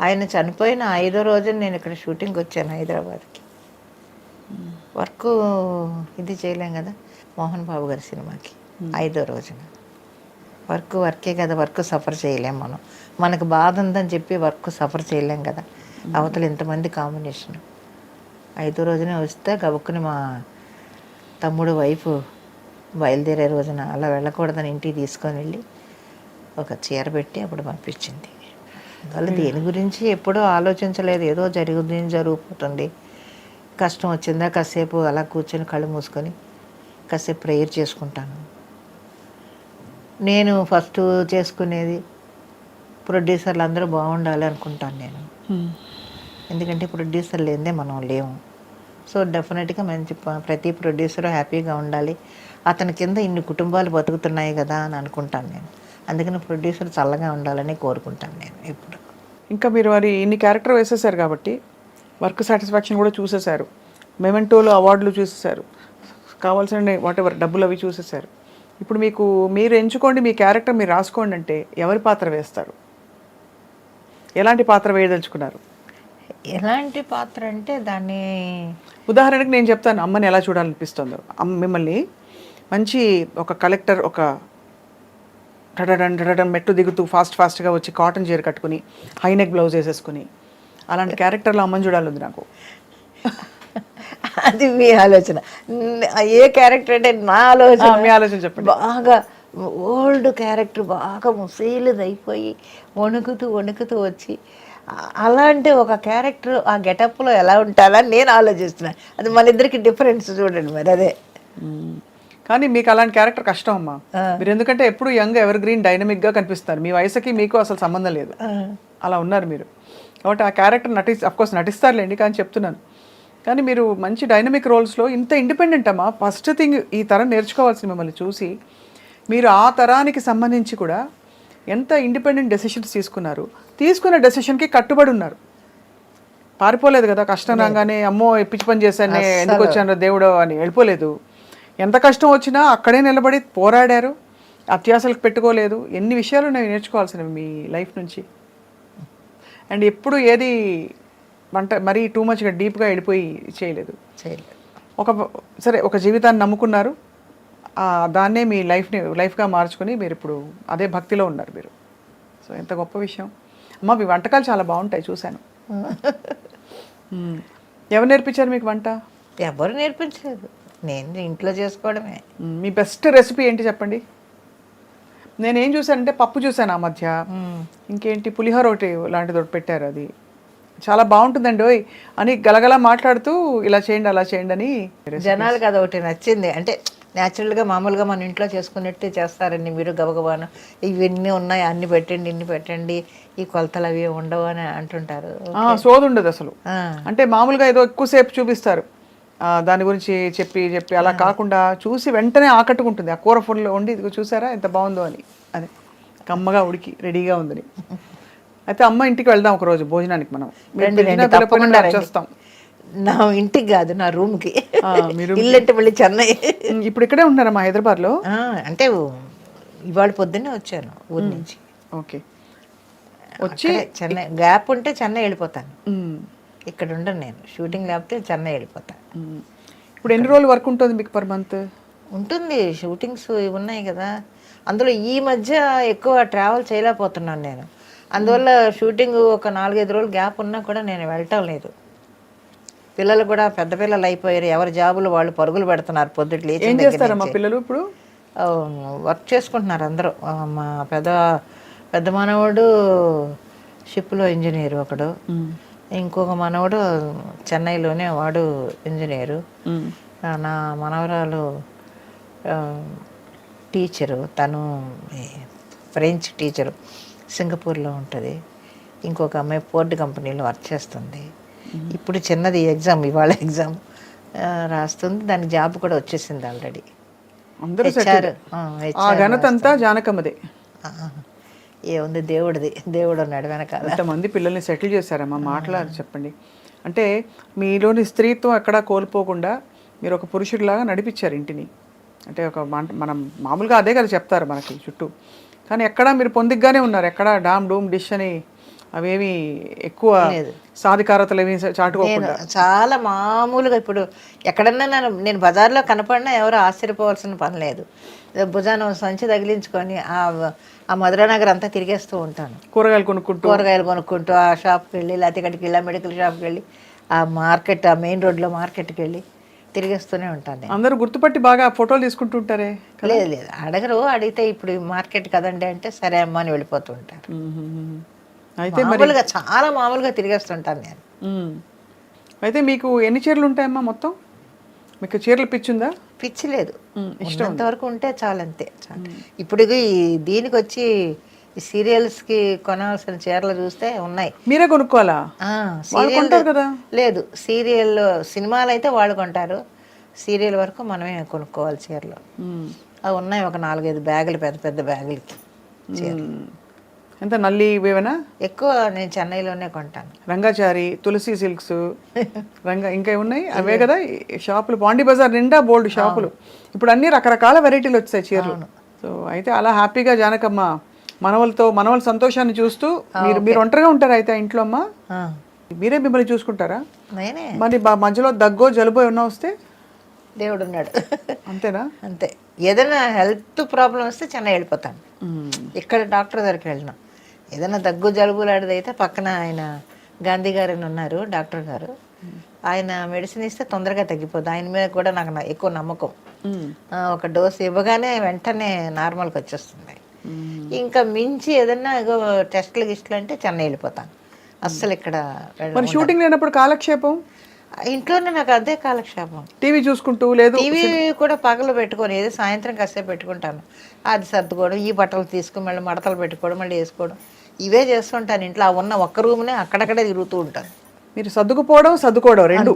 ఆయన చనిపోయిన 5వ రోజున నేను ఇక్కడ షూటింగ్కి వచ్చాను హైదరాబాద్కి. వర్క్ ఇది చేయలేం కదా, మోహన్ బాబు గారి సినిమాకి 5వ రోజున. వర్కే కదా, వర్క్ సఫర్ చేయలేం మనం. మనకు బాధ ఉందని చెప్పి వర్క్ సఫర్ చేయలేం కదా. అవతల ఇంతమంది కాంబినేషన్. 5వ రోజునే వస్తే గబుక్కుని మా తమ్ముడు వైఫ్ బయలుదేరే రోజున అలా వెళ్ళకూడదని ఇంటికి తీసుకొని వెళ్ళి ఒక చీర పెట్టి అప్పుడు పంపించింది. వాళ్ళు దేని గురించి ఎప్పుడూ ఆలోచించలేదు, ఏదో జరిగిపోతుంది. కష్టం వచ్చిందా కాసేపు అలా కూర్చొని కళ్ళు మూసుకొని కాసేపు ప్రేయర్ చేసుకుంటాను. నేను ఫస్ట్ చేసుకునేది ప్రొడ్యూసర్లు అందరూ బాగుండాలి అనుకుంటాను నేను. ఎందుకంటే ప్రొడ్యూసర్ లేదే మనం లేము. సో డెఫినెట్గా మంచి ప్రతి ప్రొడ్యూసరు హ్యాపీగా ఉండాలి, అతని కింద ఇన్ని కుటుంబాలు బతుకుతున్నాయి కదా అని అనుకుంటాను నేను. అందుకని ప్రొడ్యూసర్ చల్లగా ఉండాలని కోరుకుంటాను నేను ఎప్పుడు. ఇంకా మీరు మరి ఇన్ని క్యారెక్టర్ వేసేసారు కాబట్టి వర్క్ సాటిస్ఫాక్షన్ కూడా చూసేశారు, మెమెంటోలో అవార్డులు చూసేశారు, కావాల్సిన వాట్ ఎవర్ డబ్బులు అవి చూసేశారు. ఇప్పుడు మీరు ఎంచుకోండి, మీ క్యారెక్టర్ మీరు రాసుకోండి అంటే ఎవరి పాత్ర వేస్తారు? ఎలాంటి పాత్ర వేయదలుచుకున్నారు? ఎలాంటి పాత్ర అంటే దాన్ని ఉదాహరణకి నేను చెప్తాను, అమ్మని ఎలా చూడాలనిపిస్తుందో. మిమ్మల్ని మంచి ఒక కలెక్టర్, ఒక డడడన్ మెట్టు దిగుతూ ఫాస్ట్గా వచ్చి కాటన్ చీర కట్టుకుని హైనెక్ బ్లౌజ్ వేసేసుకుని అలాంటి క్యారెక్టర్లో అమ్మని చూడాలి నాకు. అది మీ ఆలోచన. ఏ క్యారెక్టర్ అంటే నా ఆలోచన. మీ ఆలోచన చెప్పండి. బాగా ఓల్డ్ క్యారెక్టర్, బాగా ముసీలుది అయిపోయి వణుకుతూ వచ్చి అలాంటి ఒక క్యారెక్టర్ ఆ గెటప్లో ఎలా ఉంటారని నేను ఆలోచిస్తున్నాను. అది మన ఇద్దరికి డిఫరెన్స్ చూడండి మరి. అదే కానీ మీకు అలాంటి క్యారెక్టర్ కష్టం అమ్మా. మీరు ఎందుకంటే ఎప్పుడు యంగ్, ఎవర్ గ్రీన్, డైనమిక్గా కనిపిస్తారు. మీ వయసుకి మీకు అసలు సంబంధం లేదు, అలా ఉన్నారు మీరు. కాబట్టి ఆ క్యారెక్టర్ అఫ్కోర్స్ నటిస్తారులేండి, కానీ చెప్తున్నాను. కానీ మీరు మంచి డైనమిక్ రోల్స్లో ఇంత ఇండిపెండెంట్ అమ్మా. ఫస్ట్ థింగ్ ఈ తరం నేర్చుకోవాల్సింది మిమ్మల్ని చూసి, మీరు ఆ తరానికి సంబంధించి కూడా ఎంత ఇండిపెండెంట్ డెసిషన్స్ తీసుకున్న డెసిషన్కి కట్టుబడి ఉన్నారు. పారిపోలేదు కదా, కష్టం రాగానే అమ్మో పిచ్చి పని చేశానే, ఎందుకు వచ్చాను దేవుడు అని వెళ్ళిపోలేదు. ఎంత కష్టం వచ్చినా అక్కడే నిలబడి పోరాడారు, అత్యాసలకు పెట్టుకోలేదు. ఎన్ని విషయాలు నేను నేర్చుకోవాల్సినవి మీ లైఫ్ నుంచి. అండ్ ఎప్పుడు ఏది మరీ టూ మచ్గా డీప్గా వెళ్ళిపోయి చేయలేదు. సరే, ఒక జీవితాన్ని నమ్ముకున్నారు, దాన్నే మీ లైఫ్గా మార్చుకొని మీరు ఇప్పుడు అదే భక్తిలో ఉన్నారు మీరు. సో ఎంత గొప్ప విషయం అమ్మ. మీ వంటకాలు చాలా బాగుంటాయి, చూశాను. ఎవరు నేర్పించారు మీకు వంట? ఎవరు నేర్పించలేదు, నేను ఇంట్లో చేసుకోవడమే. మీ బెస్ట్ రెసిపీ ఏంటి చెప్పండి? నేనేం చూశానంటే పప్పు చూశాను ఆ మధ్య, ఇంకేంటి పులిహోర ఒకటి లాంటిది ఒకటి పెట్టారు. అది చాలా బాగుంటుందండి ఓయ్ అని గలగలా మాట్లాడుతూ ఇలా చేయండి అలా చేయండి అని. జనాలకు అది ఒకటి నచ్చింది. అంటే న్యాచురల్గా మామూలుగా మన ఇంట్లో చేసుకున్నట్టే చేస్తారండి మీరు గబగబాను. ఇవన్నీ ఉన్నాయి అన్ని పెట్టండి ఇన్ని పెట్టండి ఈ కొలతలు అవి ఉండవు అని అంటుంటారు. సోదు ఉండదు అసలు. ఆ, అంటే మామూలుగా ఏదో ఎక్కువసేపు చూపిస్తారు దాని గురించి చెప్పి చెప్పి, అలా కాకుండా చూసి వెంటనే ఆకట్టుకుంటుంది. ఆ కూర ఫుల్ వండి ఇదిగో చూసారా ఎంత బాగుందో అని, అది కమ్మగా ఉడికి రెడీగా ఉందని. అయితే అమ్మ ఇంటికి వెళ్దాం ఒకరోజు భోజనానికి. మనం మీరు రండి, పిలిచినా రండి, పిలవకపోయినా తప్పకుండా రండి. వచ్చేస్తాం. నా ఇంటికి కాదు నా రూమ్కి. మీరు ఇల్లంటే మళ్ళీ చెన్నై. ఇప్పుడు ఇక్కడే ఉంటున్నారమ్మా హైదరాబాద్లో? అంటే ఇవాళ పొద్దున్నే వచ్చాను ఊరి నుంచి. ఓకే. వచ్చి చెన్నై గ్యాప్ ఉంటే చెన్నై వెళ్ళిపోతాను. ఉమ్, ఇక్కడ ఉండను నేను. షూటింగ్ లేకపోతే చెన్నై వెళ్ళిపోతాను. ఉమ్. ఇప్పుడు ఎన్ని రోజులు వర్క్ ఉంటుంది మీకు పర్ మంత్? ఉంటుంది, షూటింగ్స్ ఉన్నాయి కదా. అందులో ఈ మధ్య ఎక్కువ ట్రావెల్ చేయలేకపోతున్నాను నేను. అందువల్ల షూటింగ్ ఒక 4-5 రోజులు గ్యాప్ ఉన్నా కూడా నేను వెళ్ళటం లేదు. పిల్లలు కూడా పెద్ద పిల్లలు అయిపోయారు, ఎవరి జాబులు వాళ్ళు పరుగులు పెడుతున్నారు. పొద్దుట లేచి ఏం చేస్తారమ్మా పిల్లలు ఇప్పుడు? వర్క్ చేసుకుంటున్నారు అందరూ. మా పెద్ద మనవడు షిప్లో ఇంజనీరు ఒకడు, ఇంకొక మనవడు చెన్నైలోనే వాడు ఇంజనీరు. నా మనవరాలు టీచరు, తను ఫ్రెంచ్ టీచరు, సింగపూర్లో ఉంటుంది. ఇంకొక అమ్మాయి పోర్ట్ కంపెనీలో వర్క్ చేస్తుంది. ఇప్పుడు చిన్నది ఎగ్జామ్, ఇవాళ ఎగ్జామ్ రాస్తుంది. దానికి జాబ్ కూడా వచ్చేసింది ఆల్రెడీ. అందరూ ఆ ఘనత అంతా జానకమ్మదే. ఏముంది, దేవుడు ఉన్నాడు వెనకాల. ఎంతమంది పిల్లల్ని సెటిల్ చేశారమ్మా, మాట్లాడారు చెప్పండి. అంటే మీలోని స్త్రీత్వం ఎక్కడా కోల్పోకుండా మీరు ఒక పురుషుడిలాగా నడిపించారు ఇంటిని. అంటే మనం మామూలుగా అదే కదా చెప్తారు మనకి చుట్టూ, కానీ ఎక్కడా మీరు పొందిగ్గానే ఉన్నారు. ఎక్కడా డామ్ డూమ్ డిష్ అని అవేమి ఎక్కువ సాధికారతలు ఏమి చాటుకోకుండా చాలా మామూలుగా. ఇప్పుడు ఎక్కడన్నా నేను బజార్లో కనపడినా ఎవరు ఆశ్చర్యపోవాల్సిన పని లేదు. భుజాన సంచి తగిలించుకొని ఆ మధురానగర్ అంతా తిరిగేస్తూ ఉంటాను. కూరగాయలు కొనుక్కుంటూ ఆ షాప్కి వెళ్ళి, లేకపోతే ఇక్కడికి వెళ్ళి మెడికల్ షాప్కి వెళ్ళి, ఆ మార్కెట్, ఆ మెయిన్ రోడ్లో మార్కెట్కి వెళ్ళి తిరిగేస్తూనే ఉంటాను. అందరూ గుర్తుపట్టి బాగా ఫోటోలు తీసుకుంటుంటారే? లేదు, అడగరు. అడిగితే ఇప్పుడు మార్కెట్ కదండి అంటే సరే అమ్మా అని వెళ్ళిపోతూ ఉంటారు. అయితే మామూలుగా చాలా మామూలుగా తిరిగేస్తుంటాను నేను. అయితే మీకు ఎన్ని చీరలు ఉంటాయమ్మా మొత్తం? మీకు చీరలు పిచ్చుందా? పిచ్చి లేదు, ఇష్టం వరకు ఉంటే చాలంతే. ఇప్పుడు దీనికి వచ్చి ఈ సీరియల్స్కి కొనాల్సిన చీరలు చూస్తే ఉన్నాయి. మీరే కొనుక్కోవాలా? లేదు, సినిమాలు అయితే వాళ్ళు కొంటారు, సీరియల్ వరకు మనమే కొనుక్కోవాలి చీరలు. అవి ఉన్నాయి ఒక 4-5 బ్యాగులు, పెద్ద పెద్ద బ్యాగులకి చీరలు. ఎంత నల్లి ఇవేనా? ఎక్కువ నేను చెన్నైలోనే కొంటాను. రంగాచారి, తులసి సిల్క్స్, ఇంకా ఉన్నాయి అవే కదా షాపులు. పాండి బజార్ నిండా బోల్డ్ షాపులు. ఇప్పుడు అన్ని రకరకాల వెరైటీలు వచ్చాయి చీరలు. సో అయితే అలా హ్యాపీగా జానకమ్మ మనవల సంతోషాన్ని చూస్తూ మీరు ఒంటరిగా ఉంటారా అయితే ఇంట్లో? అమ్మా మీరే మిమ్మల్ని చూసుకుంటారా? నేనే. మరి మధ్యలో దగ్గో జలుబో ఏమన్నా వస్తే? దేవుడు ఉన్నాడు. అంతేనా? అంతే. ఏదైనా హెల్త్ ప్రాబ్లం వస్తే చెన్నై వెళ్ళిపోతాను. ఇక్కడ డాక్టర్ దగ్గరికి వెళ్ళినా. ఏదైనా దగ్గు జలుబు లాంటిది అయితే పక్కన ఆయన గాంధీ గారు అని ఉన్నారు, డాక్టర్ గారు. ఆయన మెడిసిన్ ఇస్తే తొందరగా తగ్గిపోద్ది. ఆయన మీద కూడా నాకు ఎక్కువ నమ్మకం. ఒక డోసు ఇవ్వగానే వెంటనే నార్మల్కి వచ్చేస్తుంది. ఇంకా మించి ఏదన్నా టెస్ట్లు గిస్ట్లు అంటే చెన్నై వెళ్ళిపోతాను. అస్సలు ఇక్కడ షూటింగ్ లేనప్పుడు కాలక్షేపం ఇంట్లోనే నాకు అదే కాలక్షేపం. టీవీ చూసుకుంటూ, లేదు టీవీ కూడా పగలు పెట్టుకొని ఏదో సాయంత్రం కాసేపు పెట్టుకుంటాను. అది సర్దుకోవడం, ఈ బట్టలు తీసుకుని మళ్ళీ మడతలు పెట్టుకోవడం, మళ్ళీ వేసుకోవడం, ఇవే చేస్తుంటాను. ఇంట్లో ఉన్న ఒక్క రూమ్నే అక్కడక్కడే తిరుగుతూ ఉంటాను. మీరు సర్దుకోవడం రెండు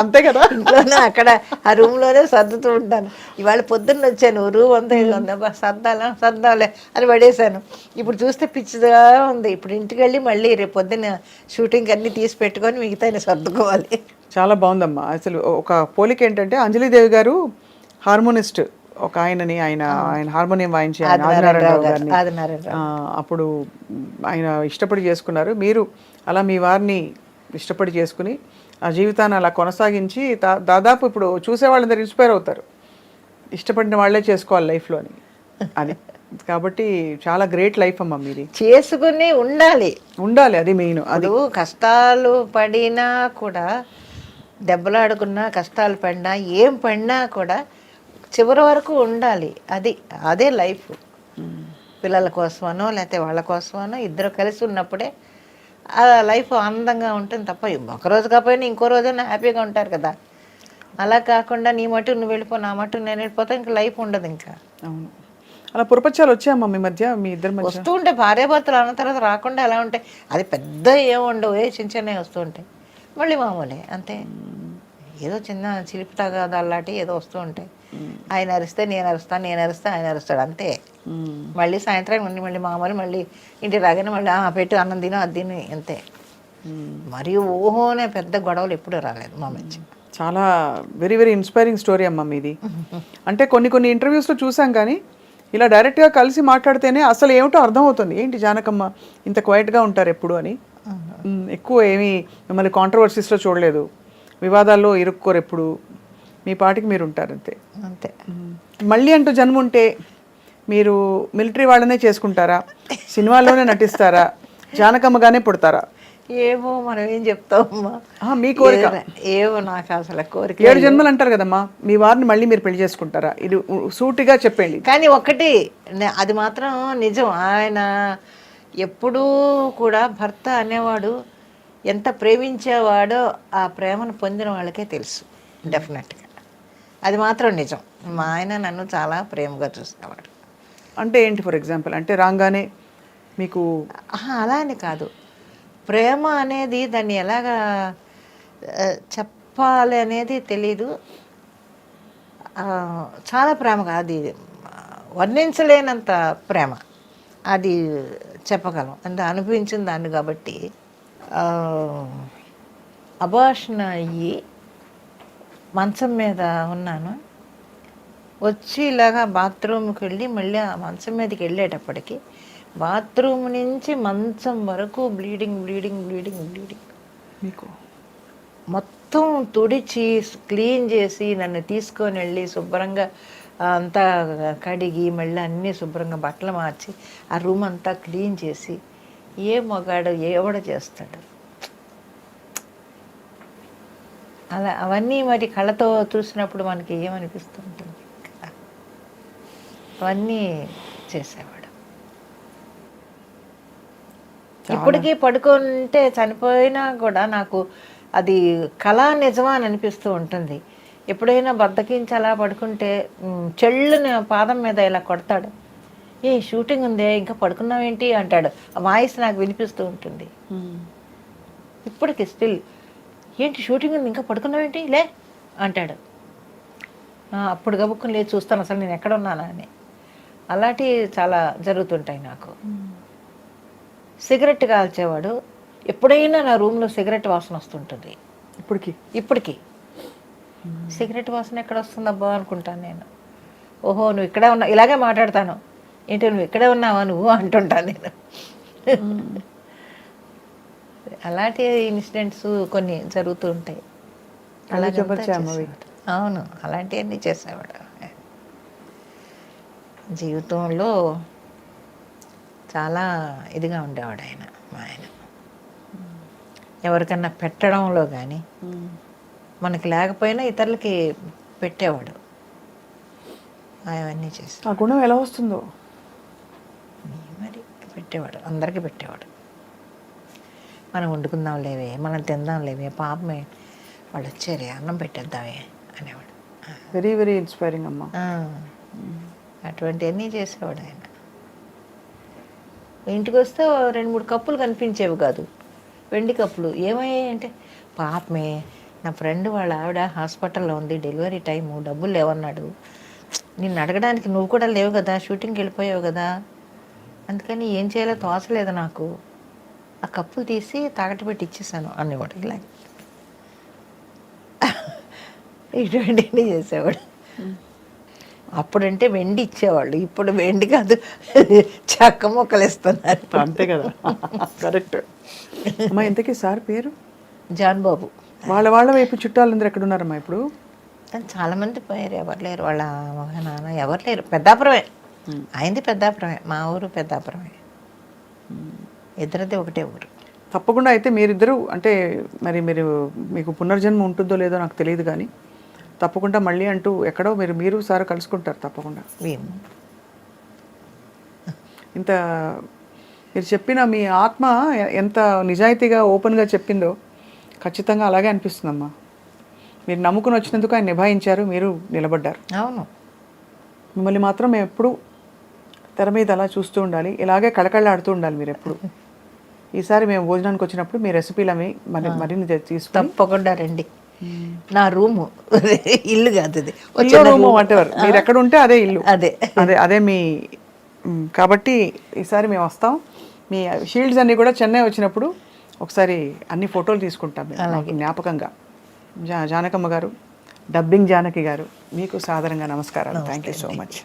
అంతే కదా? ఇంట్లోనే అక్కడ ఆ రూమ్లోనే సర్దుతూ ఉంటాను. ఇవాళ పొద్దున్న వచ్చాను, రూమ్ అంతా సర్దాలే అని పడేశాను. ఇప్పుడు చూస్తే పిచ్చిగా ఉంది. ఇప్పుడు ఇంటికి వెళ్ళి మళ్ళీ రేపు పొద్దున్న షూటింగ్ అన్నీ తీసి పెట్టుకొని మిగతా సర్దుకోవాలి. చాలా బాగుందమ్మా. అసలు ఒక పోలిక ఏంటంటే అంజలిదేవి గారు హార్మోనిస్ట్, ఒక ఆయన హార్మోనియం వాయించే ఆదినారాయణరావు గారిని అప్పుడు ఆయన ఇష్టపడి చేసుకున్నారు. మీరు అలా మీ వారిని ఇష్టపడి చేసుకుని ఆ జీవితాన్ని అలా కొనసాగించి దాదాపు ఇప్పుడు చూసే వాళ్ళందరూ ఇన్స్పైర్ అవుతారు, ఇష్టపడిన వాళ్ళే చేసుకోవాలి లైఫ్లో అని. అది కాబట్టి చాలా గ్రేట్ లైఫ్ అమ్మా మీది. చేసుకుని ఉండాలి, అది మెయిన్. అది కష్టాలు పడినా కూడా, దెబ్బలాడుకున్నా, కష్టాలు పడినా, ఏం పడినా కూడా చివరి వరకు ఉండాలి. అదే లైఫ్. పిల్లల కోసమనో లేకపోతే వాళ్ళ కోసమనో ఇద్దరు కలిసి ఉన్నప్పుడే ఆ లైఫ్ ఆనందంగా ఉంటుంది తప్ప ఒకరోజు కాకపోయినా ఇంకో రోజైనా హ్యాపీగా ఉంటారు కదా. అలా కాకుండా నీ మటు నువ్వు వెళ్ళిపో, నా మటు నేను వెళ్ళిపోతా, ఇంకా లైఫ్ ఉండదు ఇంకా. అవును. అలా పురపచ్చాలు వచ్చాయమ్మా మీ మధ్య, మీ ఇద్దరి మధ్య? వస్తూ ఉంటాయి భార్యాభర్తలు అన్న తర్వాత రాకుండా ఎలా ఉంటాయి. అది పెద్ద ఏముండవు, చిన్న చిన్నవి వస్తూ ఉంటాయి, మళ్ళీ మామూలే అంతే. ఏదో చిన్న చిలిపి తగాదాలాంటి ఏదో వస్తూ ఉంటాయి. ఆయన అరిస్తే నేను అరుస్తాను, నేను అరిస్తే ఆయన అరుస్తాడు అంతే. మళ్ళీ సాయంత్రం మళ్ళీ మామూలు, మళ్ళీ ఇంటి రాగానే మళ్ళీ పెట్టు అన్నం తిను అది తిని అంతే. మరియు ఊహోనే పెద్ద గొడవలు ఎప్పుడూ రాలేదు మా మధ్య. చాలా వెరీ వెరీ ఇన్స్పైరింగ్ స్టోరీ అమ్మ మీది. అంటే కొన్ని ఇంటర్వ్యూస్లో చూసాం కానీ ఇలా డైరెక్ట్గా కలిసి మాట్లాడితేనే అసలు ఏమిటో అర్థమవుతుంది. ఏంటి జానకమ్మ ఇంత క్వైట్గా ఉంటారు ఎప్పుడు అని. ఎక్కువ ఏమీ మిమ్మల్ని కాంట్రవర్సీస్లో చూడలేదు, వివాదాల్లో ఇరుక్కోరు ఎప్పుడు, మీ పాటికి మీరు ఉంటారు అంతే. అంతే. మళ్ళీ అంటూ జన్మ ఉంటే మీరు మిలిటరీ వాళ్ళనే చేసుకుంటారా, సినిమాల్లోనే నటిస్తారా, జానకమ్మగానే పుడతారా? ఏమో మనం ఏం చెప్తామమ్మా, మీ కోరిక ఏమో నాకు అసలు కోరిక. 7 జన్మలు అంటారు కదమ్మా, మీ వారిని మళ్ళీ మీరు పెళ్లి చేసుకుంటారా? ఇది సూటిగా చెప్పండి. కానీ ఒకటి అది మాత్రం నిజం, ఆయన ఎప్పుడూ కూడా భర్త అనేవాడు ఎంత ప్రేమించేవాడో ఆ ప్రేమను పొందిన వాళ్ళకే తెలుసు డెఫినెట్గా. అది మాత్రం నిజం. మా ఆయన నన్ను చాలా ప్రేమగా చూసేవాడు. అంటే ఏంటి ఫర్ ఎగ్జాంపుల్? అంటే రాగానే మీకు అలా అని కాదు, ప్రేమ అనేది దాన్ని ఎలాగా చెప్పాలి అనేది తెలీదు. చాలా ప్రేమగా, అది వర్ణించలేనంత ప్రేమ, అది చెప్పగలం అంటే అనిపించిన దాన్ని. కాబట్టి అబార్షన్ అయ్యి మంచం మీద ఉన్నాను, వచ్చి ఇలాగా బాత్రూమ్కి వెళ్ళి మళ్ళీ ఆ మంచం మీదకి వెళ్ళేటప్పటికి బాత్రూమ్ నుంచి మంచం వరకు బ్లీడింగ్ బ్లీడింగ్ బ్లీడింగ్ బ్లీడింగ్. మీకు మొత్తం తుడిచి క్లీన్ చేసి నన్ను తీసుకొని వెళ్ళి శుభ్రంగా అంతా కడిగి మళ్ళీ అన్నీ శుభ్రంగా బట్టలు మార్చి ఆ రూమ్ అంతా క్లీన్ చేసి ఏ మగాడు ఎవడ చేస్తాడు అలా. అవన్నీ మరి కళ్ళతో చూసినప్పుడు మనకి ఏమనిపిస్తూ ఉంటుంది కదా, అవన్నీ చేసేవాడు. ఇప్పటికీ పడుకుంటే చనిపోయినా కూడా నాకు అది కళా నిజమా అని అనిపిస్తూ ఉంటుంది. ఎప్పుడైనా బద్దకించి అలా పడుకుంటే చెళ్ళుని పాదం మీద ఇలా కొడతాడు, ఏ షూటింగ్ ఉందే ఇంకా పడుకున్నావేంటి అంటాడు. ఆ వాయిస్ నాకు వినిపిస్తూ ఉంటుంది ఇప్పటికి స్టిల్. ఏంటి షూటింగ్ ఉంది ఇంకా పడుకున్నావేంటి లే అంటాడు. అప్పుడు గబుక్కుని లేదు చూస్తాను అసలు నేను ఎక్కడ ఉన్నానా అని. అలాంటివి చాలా జరుగుతుంటాయి నాకు. సిగరెట్ కాల్చేవాడు, ఎప్పుడైనా నా రూమ్లో సిగరెట్ వాసన వస్తుంటుంది ఇప్పటికి. సిగరెట్ వాసన ఎక్కడ వస్తుందబ్బా అనుకుంటాను నేను. ఓహో నువ్వు ఇక్కడే ఉన్నావు, ఇలాగే మాట్లాడతాను, ఏంటి నువ్వు ఇక్కడే ఉన్నావా నువ్వు అంటుంటాను నేను. అలాంటి ఇన్సిడెంట్స్ కొన్ని జరుగుతూ ఉంటాయి. అవును, అలాంటివన్నీ చేసేవాడు. జీవితంలో చాలా ఇదిగా ఉండేవాడు ఆయన. మా ఆయన ఎవరికన్నా పెట్టడంలో కానీ మనకి లేకపోయినా ఇతరులకి పెట్టేవాడు. అవన్నీ చేసి ఆ గుణం ఎలా వస్తుందో మరి పెట్టేవాడు, అందరికీ పెట్టేవాడు. మనం వండుకుందాం లేవే, మనం తిందాం లేవే, పాపమే వాళ్ళు వచ్చారే అన్నం పెట్టేద్దామే అనేవాడు. వెరీ వెరీ ఇన్స్పైరింగ్ అమ్మా. అటువంటివన్నీ చేసేవాడు ఆయన. ఇంటికి వస్తే 2-3 కప్పులు కనిపించేవి కాదు, వెండి కప్పులు. ఏమయ్యాయి అంటే పాపమే నా ఫ్రెండ్ వాళ్ళ ఆవిడ హాస్పిటల్లో ఉంది, డెలివరీ టైము, డబ్బులు లేవన్నాడు, నిన్ను అడగడానికి నువ్వు కూడా లేవు కదా, షూటింగ్కి వెళ్ళిపోయావు కదా, అందుకని ఏం చేయాలో తోచలేదు నాకు, ఆ కప్పులు తీసి తాకట్టు పెట్టి ఇచ్చేసాను అనేవాడు. ఇలా ఇటువంటివన్నీ చేసేవాడు. అప్పుడంటే వెండి ఇచ్చేవాళ్ళు, ఇప్పుడు వెండి కాదు చెక్క మొక్కలు ఇస్తున్నారు. అంతే కదా, కరెక్ట్. అమ్మా ఇంతకీ సార్ పేరు? జాన్ బాబు. వాళ్ళ వైపు చుట్టాలందరూ ఎక్కడ ఉన్నారమ్మా ఇప్పుడు? చాలామంది పోయారు, ఎవరు లేరు. వాళ్ళ మగ నాన్న ఎవరు లేరు. పెద్దాపురమే, ఆయనది పెద్దాపురమే, మా ఊరు పెద్దాపురమే, ఇద్దరిది ఒకటే ఊరు. తప్పకుండా. అయితే మీరిద్దరూ అంటే మరి మీకు పునర్జన్మ ఉంటుందో లేదో నాకు తెలియదు కానీ తప్పకుండా మళ్ళీ అంటూ ఎక్కడో మీరు సార్ కలుసుకుంటారు తప్పకుండా. మేము ఇంత మీరు చెప్పిన మీ ఆత్మ ఎంత నిజాయితీగా ఓపెన్గా చెప్పిందో ఖచ్చితంగా అలాగే అనిపిస్తుందమ్మా. మీరు నమ్ముకుని వచ్చినందుకు ఆయన నిభాయించారు, మీరు నిలబడ్డారు. అవును. మిమ్మల్ని మాత్రం మేము ఎప్పుడు తెర మీద అలా చూస్తూ ఉండాలి, ఇలాగే కళకళలాడుతూ ఉండాలి మీరు ఎప్పుడు. ఈసారి మేము భోజనానికి వచ్చినప్పుడు మీ రెసిపీలు అవి మరిన్ని తీసుకుని తప్పకుండా రండి. నా రూము, ఇల్లు కాదు అది, రూము వాటెవర్, మీరు ఎక్కడ ఉంటే అదే ఇల్లు, అదే అదే అదే మీ. కాబట్టి ఈసారి మేము వస్తాం. మీ షీల్డ్స్ అన్నీ కూడా చెన్నై వచ్చినప్పుడు ఒకసారి అన్ని ఫోటోలు తీసుకుంటాం మేము జ్ఞాపకంగా. జానకమ్మ గారు, డబ్బింగ్ జానకి గారు, మీకు సాదరంగా నమస్కారాలు. Thank you so much.